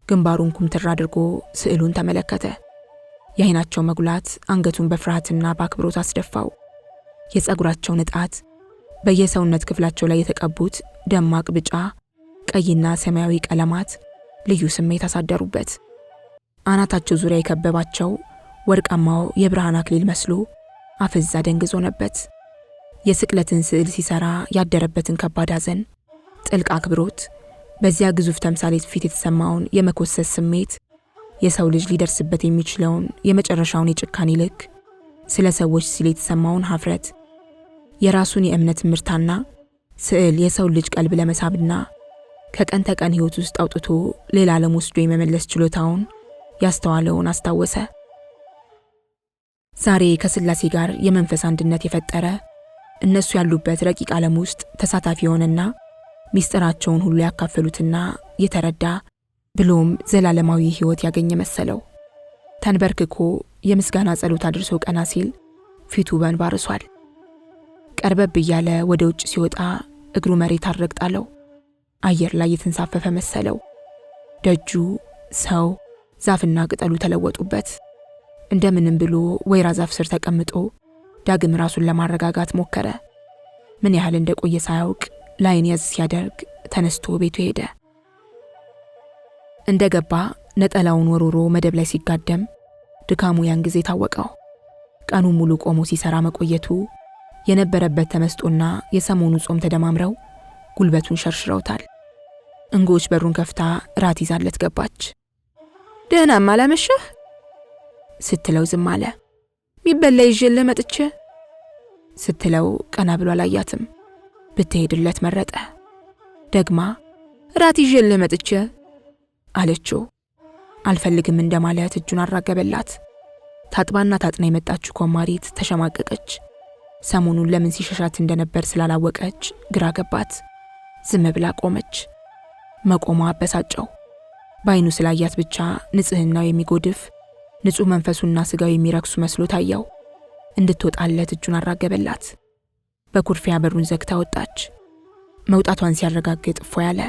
ግንባሩን ኩምትር አድርጎ ስዕሉን ተመለከተ። የዓይናቸው መጉላት አንገቱን በፍርሃትና በአክብሮት አስደፋው። የፀጉራቸው ንጣት፣ በየሰውነት ክፍላቸው ላይ የተቀቡት ደማቅ ቢጫ፣ ቀይና ሰማያዊ ቀለማት ልዩ ስሜት አሳደሩበት። አናታቸው ዙሪያ የከበባቸው ወርቃማው የብርሃን አክሊል መስሎ አፍዛ ደንግዞ ነበት። የስቅለትን ስዕል ሲሰራ ያደረበትን ከባድ ሐዘን፣ ጥልቅ አክብሮት፣ በዚያ ግዙፍ ተምሳሌት ፊት የተሰማውን የመኮሰስ ስሜት፣ የሰው ልጅ ሊደርስበት የሚችለውን የመጨረሻውን የጭካኔ ልክ፣ ስለ ሰዎች ሲል የተሰማውን ሀፍረት፣ የራሱን የእምነት ምርታና ስዕል የሰው ልጅ ቀልብ ለመሳብና ከቀን ተቀን ህይወት ውስጥ አውጥቶ ሌላ ዓለም ወስዶ የመመለስ ችሎታውን ያስተዋለውን አስታወሰ። ዛሬ ከስላሴ ጋር የመንፈስ አንድነት የፈጠረ እነሱ ያሉበት ረቂቅ ዓለም ውስጥ ተሳታፊ የሆነና ሚስጥራቸውን ሁሉ ያካፈሉትና የተረዳ ብሎም ዘላለማዊ ህይወት ያገኘ መሰለው። ተንበርክኮ የምስጋና ጸሎት አድርሶ ቀና ሲል ፊቱ በእንባ ርሷል። ቀርበብ እያለ ወደ ውጭ ሲወጣ እግሩ መሬት አልረግጣለው። አየር ላይ የተንሳፈፈ መሰለው። ደጁ ሰው ዛፍና ቅጠሉ ተለወጡበት። እንደምንም ብሎ ወይራ ዛፍ ስር ተቀምጦ ዳግም ራሱን ለማረጋጋት ሞከረ። ምን ያህል እንደቆየ ሳያውቅ ላይን ያዝ ሲያደርግ ተነስቶ ቤቱ ሄደ። እንደገባ ነጠላውን ወሮሮ መደብ ላይ ሲጋደም ድካሙ ያን ጊዜ ታወቀው። ቀኑን ሙሉ ቆሞ ሲሰራ መቆየቱ የነበረበት ተመስጦና የሰሞኑ ጾም ተደማምረው ጉልበቱን ሸርሽረውታል። እንጎች በሩን ከፍታ ራት ይዛለት ገባች። ደህናም አላመሸህ ስትለው ዝም አለ። ሚበላ ይዤልህ መጥቼ ስትለው ቀና ብሎ አላያትም። ብትሄድለት መረጠ። ደግማ ራት ይዤልህ መጥቼ አለችው። አልፈልግም እንደማለት እጁን አራገበላት። ታጥባና ታጥና የመጣችው ኮማሪት ተሸማቀቀች። ሰሞኑን ለምን ሲሸሻት እንደነበር ስላላወቀች ግራ ገባት። ዝም ብላ ቆመች። መቆሟ አበሳጨው። በዓይኑ ስላያት ብቻ ንጽህናው የሚጎድፍ ንጹህ መንፈሱና ስጋው የሚረክሱ መስሎ ታየው። እንድትወጣለት እጁን አራገበላት። በኩርፊያ በሩን ዘግታ ወጣች። መውጣቷን ሲያረጋግጥ እፎ ያለ።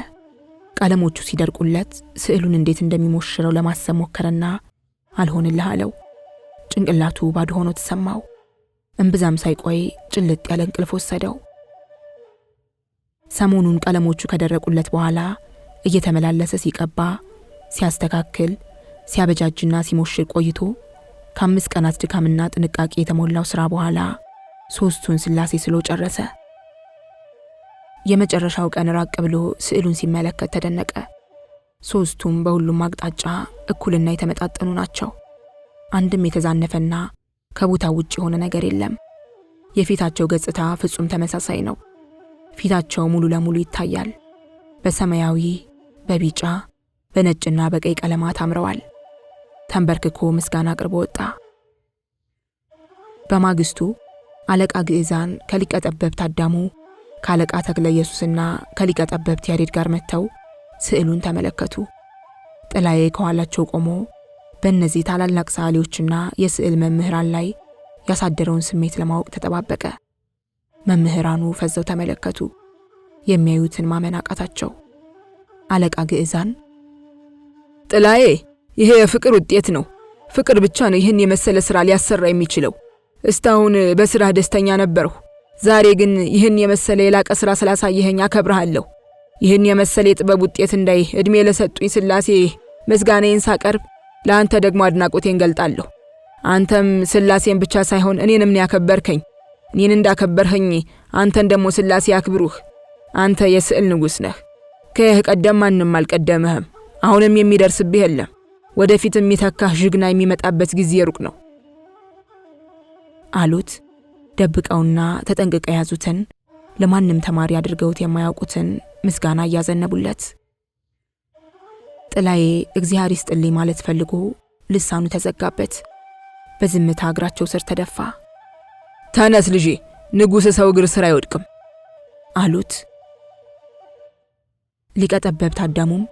ቀለሞቹ ሲደርቁለት ስዕሉን እንዴት እንደሚሞሽረው ለማሰብ ሞከረና አልሆንልህ አለው። ጭንቅላቱ ባዶ ሆኖ ተሰማው። እምብዛም ሳይቆይ ጭልጥ ያለ እንቅልፍ ወሰደው። ሰሞኑን ቀለሞቹ ከደረቁለት በኋላ እየተመላለሰ ሲቀባ፣ ሲያስተካክል፣ ሲያበጃጅና ሲሞሽር ቆይቶ ከ5 ቀናት ድካምና ጥንቃቄ የተሞላው ስራ በኋላ 3ቱን ስላሴ ስሎ ጨረሰ። የመጨረሻው ቀን ራቅ ብሎ ስዕሉን ሲመለከት ተደነቀ። 3ቱም በሁሉም አቅጣጫ እኩልና የተመጣጠኑ ናቸው። አንድም የተዛነፈና ከቦታው ውጭ የሆነ ነገር የለም። የፊታቸው ገጽታ ፍጹም ተመሳሳይ ነው። ፊታቸው ሙሉ ለሙሉ ይታያል። በሰማያዊ፣ በቢጫ፣ በነጭና በቀይ ቀለማት አምረዋል። ተንበርክኮ ምስጋና አቅርቦ ወጣ። በማግስቱ አለቃ ግዕዛን ከሊቀ ጠበብት አዳሙ ከአለቃ ተክለ ኢየሱስና ከሊቀ ጠበብት ያሬድ ጋር መጥተው ስዕሉን ተመለከቱ። ጥላዬ ከኋላቸው ቆሞ በእነዚህ ታላላቅ ሰዓሊዎችና የስዕል መምህራን ላይ ያሳደረውን ስሜት ለማወቅ ተጠባበቀ። መምህራኑ ፈዘው ተመለከቱ። የሚያዩትን ማመን አቃታቸው። አለቃ ግዕዛን ጥላዬ፣ ይሄ የፍቅር ውጤት ነው። ፍቅር ብቻ ነው ይህን የመሰለ ስራ ሊያሰራ የሚችለው። እስካሁን በስራህ ደስተኛ ነበርሁ። ዛሬ ግን ይህን የመሰለ የላቀ ስራ ስላሳየኸኝ አከብርሃለሁ። ይህን የመሰለ የጥበብ ውጤት እንዳይ እድሜ ለሰጡኝ ስላሴ ምስጋናዬን ሳቀርብ ለአንተ ደግሞ አድናቆቴን ገልጣለሁ። አንተም ስላሴን ብቻ ሳይሆን እኔንም ያከበርከኝ። እኔን እንዳከበርኸኝ አንተን ደግሞ ስላሴ ያክብሩህ። አንተ የስዕል ንጉሥ ነህ። ከይህ ቀደም ማንም አልቀደመህም። አሁንም የሚደርስብህ የለም። ወደፊት የሚተካህ ጅግና የሚመጣበት ጊዜ ሩቅ ነው አሉት። ደብቀውና ተጠንቅቀው ያዙትን ለማንም ተማሪ አድርገውት የማያውቁትን ምስጋና እያዘነቡለት። ጥላዬ እግዚአብሔር ይስጥልኝ ማለት ፈልጎ ልሳኑ ተዘጋበት። በዝምታ እግራቸው ስር ተደፋ። ተነስ ልጄ፣ ንጉሥ ሰው እግር ስር አይወድቅም አሉት። ሊቀ ጠበብት አዳሙም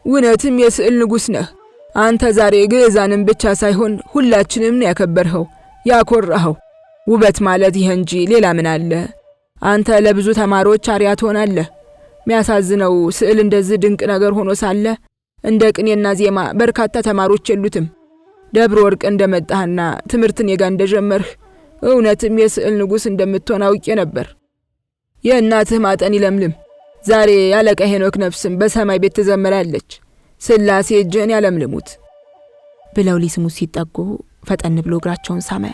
እውነትም የስዕል ንጉሥ ነህ። አንተ ዛሬ ግዕዛንን ብቻ ሳይሆን ሁላችንም ነው ያከበርኸው፣ ያኮራኸው። ውበት ማለት ይህ እንጂ ሌላ ምን አለ? አንተ ለብዙ ተማሪዎች አርአያ ትሆናለህ። የሚያሳዝነው ስዕል እንደዚህ ድንቅ ነገር ሆኖ ሳለ እንደ ቅኔና ዜማ በርካታ ተማሪዎች የሉትም። ደብረ ወርቅ እንደመጣህና ትምህርትን የጋ እንደጀመርህ እውነትም የስዕል ንጉሥ እንደምትሆን አውቄ ነበር። የእናትህ ማጠን ይለምልም። ዛሬ ያለቃ ሄኖክ ነፍስም በሰማይ ቤት ትዘምራለች። ስላሴ እጅህን ያለምልሙት ብለው ሊስሙት ሲጠጉ ፈጠን ብሎ እግራቸውን ሳመ።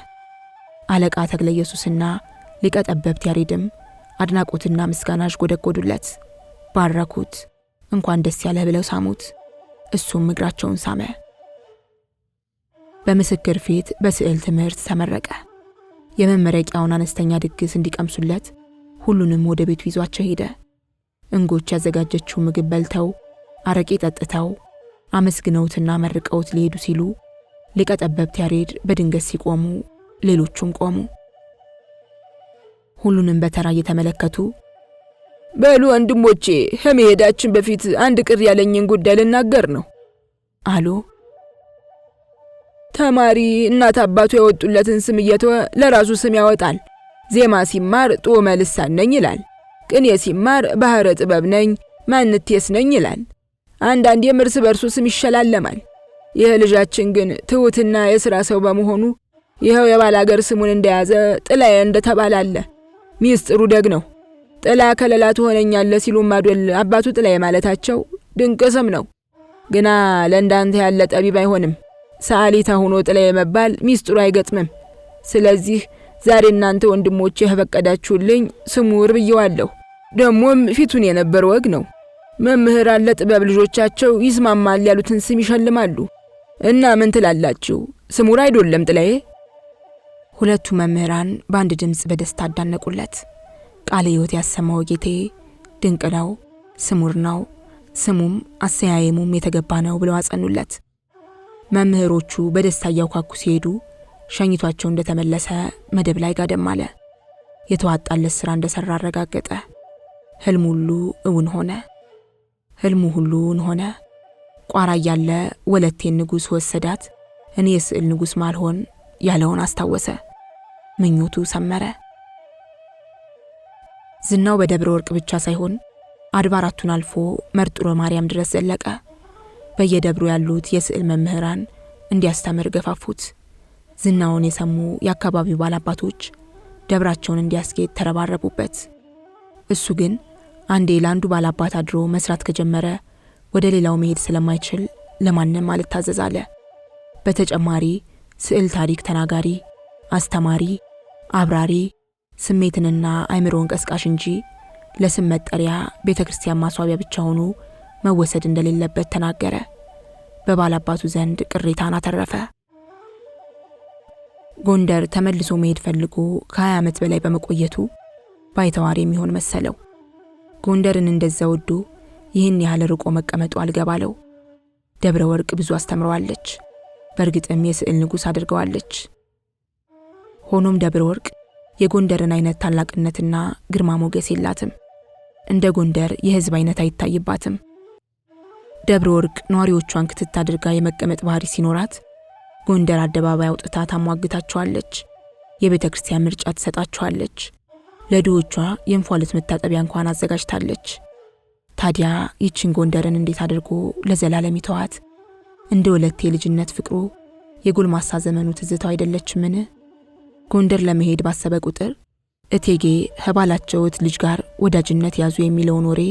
አለቃ ተክለ ኢየሱስና ሊቀ ጠበብት ያሬድም አድናቆትና ምስጋናሽ ጎደጎዱለት፣ ባረኩት፣ እንኳን ደስ ያለህ ብለው ሳሙት። እሱም እግራቸውን ሳመ። በምስክር ፊት በስዕል ትምህርት ተመረቀ። የመመረቂያውን አነስተኛ ድግስ እንዲቀምሱለት ሁሉንም ወደ ቤቱ ይዟቸው ሄደ። እንጎች ያዘጋጀችው ምግብ በልተው አረቄ ጠጥተው አመስግነውትና መርቀውት ሊሄዱ ሲሉ ሊቀ ጠበብት ያሬድ በድንገት ሲቆሙ ሌሎቹም ቆሙ። ሁሉንም በተራ እየተመለከቱ በሉ ወንድሞቼ፣ ከመሄዳችን በፊት አንድ ቅር ያለኝን ጉዳይ ልናገር ነው አሉ። ተማሪ እናት አባቱ ያወጡለትን ስም እየተወ ለራሱ ስም ያወጣል። ዜማ ሲማር ጦመ ልሳን ነኝ ይላል። ቅኔ ሲማር ባህረ ጥበብ ነኝ ማንቴስ ነኝ ይላል። አንዳንዴም እርስ በርሱ ስም ይሸላለማል። ይህ ልጃችን ግን ትሁትና የሥራ ሰው በመሆኑ ይኸው የባላገር ስሙን እንደያዘ ጥላዬ እንደተባላለ። ሚስጥሩ ደግ ነው። ጥላ ከለላ ትሆነኛለህ ሲሉ ማዶል አባቱ ጥላዬ ማለታቸው ድንቅ ስም ነው። ግና ለእንዳንተ ያለ ጠቢብ አይሆንም። ሰዓሊታ ሆኖ ጥላዬ መባል ሚስጥሩ አይገጥምም። ስለዚህ ዛሬ እናንተ ወንድሞቼ የፈቀዳችሁልኝ ስሙር ብየዋለሁ። ደሞም ፊቱን የነበር ወግ ነው። መምህራን ለጥበብ ልጆቻቸው ይስማማል ያሉትን ስም ይሸልማሉ እና ምን ትላላችሁ? ስሙር አይደለም ጥላዬ? ሁለቱ መምህራን በአንድ ድምጽ በደስታ አዳነቁለት። ቃለ ሕይወት ያሰማው ጌቴ ድንቅ ነው፣ ስሙር ነው፣ ስሙም አሰያየሙም የተገባ ነው ብለው አጸኑለት። መምህሮቹ በደስታ እያውካኩ ሲሄዱ ሸኝቷቸው እንደተመለሰ መደብ ላይ ጋደም አለ። የተዋጣለት ሥራ እንደሰራ አረጋገጠ። ህልሙ ሁሉ እውን ሆነ። ህልሙ ሁሉ እውን ሆነ። ቋራ ያለ ወለቴን ንጉሥ ወሰዳት፣ እኔ የስዕል ንጉሥ ማልሆን ያለውን አስታወሰ። ምኞቱ ሰመረ። ዝናው በደብረ ወርቅ ብቻ ሳይሆን አድባራቱን አልፎ መርጡረ ማርያም ድረስ ዘለቀ። በየደብሩ ያሉት የስዕል መምህራን እንዲያስተምር ገፋፉት። ዝናውን የሰሙ የአካባቢው ባላባቶች ደብራቸውን እንዲያስጌጥ ተረባረቡበት። እሱ ግን አንዴ ለአንዱ ባላባት አድሮ መስራት ከጀመረ ወደ ሌላው መሄድ ስለማይችል ለማንም አልታዘዝ አለ። በተጨማሪ ስዕል ታሪክ ተናጋሪ፣ አስተማሪ፣ አብራሪ፣ ስሜትንና አእምሮን ቀስቃሽ እንጂ ለስም መጠሪያ ቤተክርስቲያን ማስዋቢያ ብቻ ሆኖ መወሰድ እንደሌለበት ተናገረ። በባላባቱ ዘንድ ቅሬታን አተረፈ። ጎንደር ተመልሶ መሄድ ፈልጎ ከ20 ዓመት በላይ በመቆየቱ ባይተዋር የሚሆን መሰለው። ጎንደርን እንደዛ ወዶ ይህን ያህል ርቆ መቀመጡ አልገባለው። ደብረ ወርቅ ብዙ አስተምረዋለች። በእርግጥም የስዕል ንጉሥ አድርገዋለች። ሆኖም ደብረ ወርቅ የጎንደርን አይነት ታላቅነትና ግርማ ሞገስ የላትም። እንደ ጎንደር የህዝብ አይነት አይታይባትም። ደብረ ወርቅ ነዋሪዎቿን ክትት አድርጋ የመቀመጥ ባህሪ ሲኖራት፣ ጎንደር አደባባይ አውጥታ ታሟግታቸዋለች። የቤተ ክርስቲያን ምርጫ ትሰጣቸዋለች። ለድሆቿ የእንፏልት መታጠቢያ እንኳን አዘጋጅታለች። ታዲያ ይችን ጎንደርን እንዴት አድርጎ ለዘላለም ይተዋት? እንደ ወለቴ የልጅነት ፍቅሩ የጎልማሳ ዘመኑ ትዝታው አይደለችምን? ጎንደር ለመሄድ ባሰበ ቁጥር እቴጌ ከባላቸውት ልጅ ጋር ወዳጅነት ያዙ የሚለውን ወሬ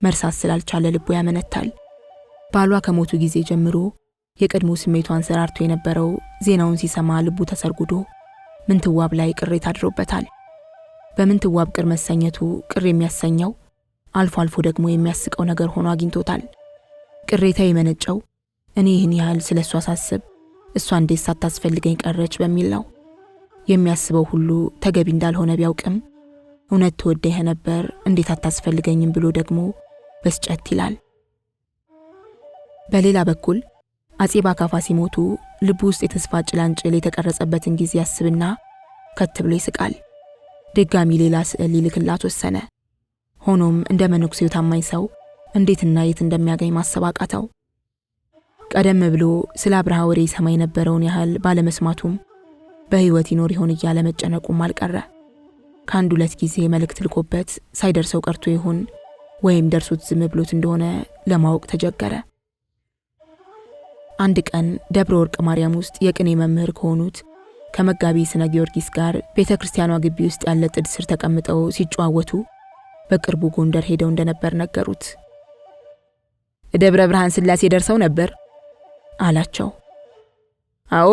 መርሳት ስላልቻለ ልቡ ያመነታል። ባሏ ከሞቱ ጊዜ ጀምሮ የቀድሞ ስሜቷን ሰራርቶ የነበረው ዜናውን ሲሰማ ልቡ ተሰርጉዶ ምንትዋብ ላይ ቅሬታ አድሮበታል። በምንትዋብ ቅር መሰኘቱ ቅር የሚያሰኘው አልፎ አልፎ ደግሞ የሚያስቀው ነገር ሆኖ አግኝቶታል። ቅሬታ የመነጨው እኔ ይህን ያህል ስለሷ ሳስብ እሷ እንዴት ሳታስፈልገኝ ቀረች በሚል ነው። የሚያስበው ሁሉ ተገቢ እንዳልሆነ ቢያውቅም እውነት ተወደህ ነበር እንዴት አታስፈልገኝም ብሎ ደግሞ በስጨት ይላል። በሌላ በኩል አጼ ባካፋ ሲሞቱ ልቡ ውስጥ የተስፋ ጭላንጭል የተቀረጸበትን ጊዜ ያስብና ከት ብሎ ይስቃል። ድጋሚ ሌላ ስዕል ሊልክላት ወሰነ። ሆኖም እንደ መነኩሴው ታማኝ ሰው እንዴትና የት እንደሚያገኝ ማሰብ አቃተው። ቀደም ብሎ ስለ አብርሃ ወሬ ሰማይ የነበረውን ያህል ባለመስማቱም በህይወት ይኖር ይሆን እያለ መጨነቁም አልቀረ። ከአንድ ሁለት ጊዜ መልእክት ልኮበት ሳይደርሰው ቀርቶ ይሆን ወይም ደርሶት ዝም ብሎት እንደሆነ ለማወቅ ተጀገረ። አንድ ቀን ደብረ ወርቅ ማርያም ውስጥ የቅኔ መምህር ከሆኑት ከመጋቢ ስነ ጊዮርጊስ ጋር ቤተክርስቲያኗ ግቢ ውስጥ ያለ ጥድ ስር ተቀምጠው ሲጨዋወቱ በቅርቡ ጎንደር ሄደው እንደነበር ነገሩት። ደብረ ብርሃን ስላሴ ደርሰው ነበር አላቸው። አዎ፣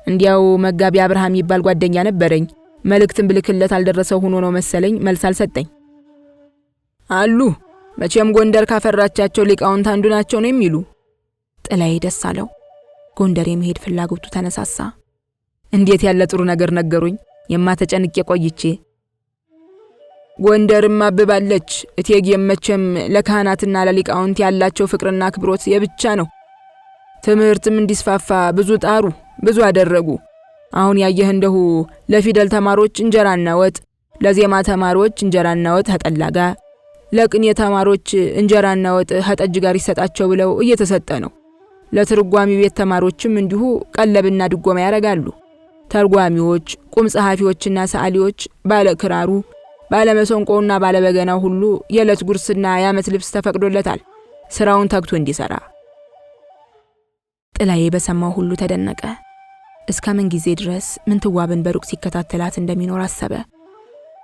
እንዲያው መጋቢ አብርሃም ይባል ጓደኛ ነበረኝ። መልእክትን ብልክለት አልደረሰው ሆኖ ነው መሰለኝ መልስ አልሰጠኝ አሉ። መቼም ጎንደር ካፈራቻቸው ሊቃውንት አንዱ ናቸው ነው የሚሉ። ጥላዬ ደስ አለው። ጎንደር የመሄድ ፍላጎቱ ተነሳሳ። እንዴት ያለ ጥሩ ነገር ነገሩኝ! የማተጨንቄ ቆይቼ ጎንደርም አብባለች። እቴጌም መቼም ለካህናትና ለሊቃውንት ያላቸው ፍቅርና አክብሮት የብቻ ነው። ትምህርትም እንዲስፋፋ ብዙ ጣሩ፣ ብዙ አደረጉ። አሁን ያየህ እንደሁ ለፊደል ተማሮች እንጀራና ወጥ፣ ለዜማ ተማሮች እንጀራና ወጥ ከጠላ ጋር፣ ለቅኔ ተማሮች እንጀራና ወጥ ከጠጅ ጋር ይሰጣቸው ብለው እየተሰጠ ነው። ለትርጓሚ ቤት ተማሮችም እንዲሁ ቀለብና ድጎማ ያረጋሉ። ተርጓሚዎች፣ ቁም ጸሐፊዎችና ሰዓሊዎች፣ ባለ ክራሩ፣ ባለ መሰንቆውና ባለ በገናው ሁሉ የዕለት ጉርስና የዓመት ልብስ ተፈቅዶለታል ስራውን ተግቶ እንዲሰራ። ጥላዬ በሰማው ሁሉ ተደነቀ። እስከ ምን ጊዜ ድረስ ምንትዋብን በሩቅ ሲከታተላት እንደሚኖር አሰበ።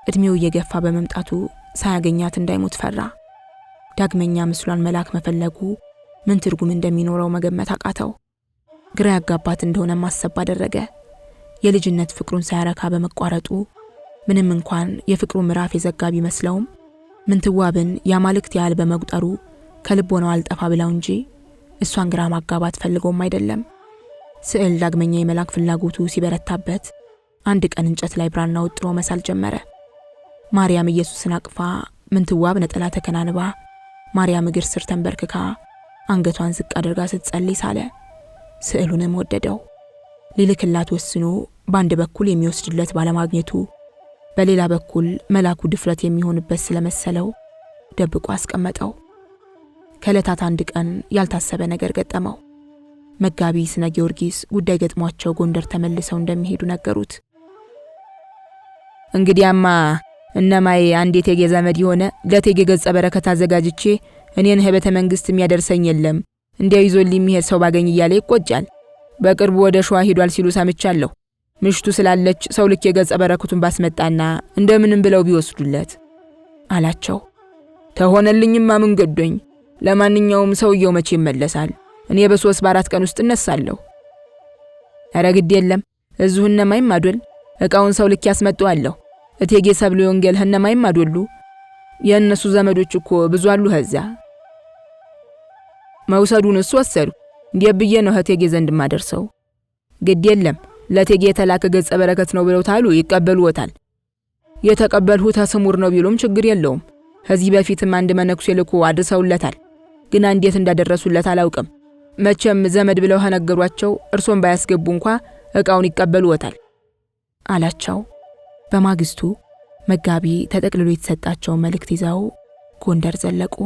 እድሜው እየገፋ በመምጣቱ ሳያገኛት እንዳይሞት ፈራ። ዳግመኛ ምስሏን መላክ መፈለጉ ምን ትርጉም እንደሚኖረው መገመት አቃተው። ግራ ያጋባት እንደሆነ ማሰብ አደረገ። የልጅነት ፍቅሩን ሳያረካ በመቋረጡ ምንም እንኳን የፍቅሩ ምዕራፍ የዘጋ ቢመስለውም ምንትዋብን ያማልክት ያህል በመቁጠሩ ከልቦናው አልጠፋ ብለው እንጂ እሷን ግራ ማጋባት ፈልጎም አይደለም። ስዕል ዳግመኛ የመላክ ፍላጎቱ ሲበረታበት አንድ ቀን እንጨት ላይ ብራና ወጥሮ መሳል ጀመረ። ማርያም ኢየሱስን አቅፋ ምንትዋብ ነጠላ ተከናንባ ማርያም እግር ስር ተንበርክካ አንገቷን ዝቅ አድርጋ ስትጸልይ ሳለ። ስዕሉንም ወደደው። ሊልክላት ወስኖ በአንድ በኩል የሚወስድለት ባለማግኘቱ በሌላ በኩል መላኩ ድፍረት የሚሆንበት ስለመሰለው ደብቆ አስቀመጠው። ከዕለታት አንድ ቀን ያልታሰበ ነገር ገጠመው። መጋቢ ስነ ጊዮርጊስ ጉዳይ ገጥሟቸው ጎንደር ተመልሰው እንደሚሄዱ ነገሩት። እንግዲያማ እነማይ አንድ የቴጌ ዘመድ የሆነ ለቴጌ ገጸ በረከት አዘጋጅቼ እኔን ቤተ መንግስት የሚያደርሰኝ የለም እንዲያው ይዞልኝ የሚሄድ ሰው ባገኝ እያለ ይቆጫል። በቅርቡ ወደ ሸዋ ሄዷል ሲሉ ሰምቻለሁ። ምሽቱ ስላለች ሰው ልክ የገጸ በረከቱን ባስመጣና እንደምንም ብለው ቢወስዱለት አላቸው። ተሆነልኝማ ምን ገዶኝ። ለማንኛውም ሰውየው መቼ ይመለሳል? እኔ በ3 በ4 ቀን ውስጥ እነሳለሁ። ኧረ ግድ የለም እዚሁ እነማይም አዶል እቃውን ሰው ልክ ያስመጣዋለሁ። እቴጌ ሰብለ ወንጌል እነማይም አዶሉ የእነሱ ዘመዶች እኮ ብዙ አሉ። ከዛ መውሰዱን እሱ ወሰዱ። እንዲያብዬ ነው እቴጌ ዘንድ ማደርሰው። ግድ የለም ለቴጌ የተላከ ገጸ በረከት ነው ብለው ታሉ ይቀበሉታል። የተቀበልሁት ተስሙር ነው ቢሉም ችግር የለውም። ከዚህ በፊትም አንድ መነኩሴ ልኮ አድርሰውለታል። ግን እንዴት እንዳደረሱለት አላውቅም። መቼም ዘመድ ብለው ከነገሯቸው እርሶን ባያስገቡ እንኳን እቃውን ይቀበሉታል አላቸው። በማግስቱ መጋቢ ተጠቅልሎ የተሰጣቸው መልእክት ይዘው ጎንደር ዘለቁ።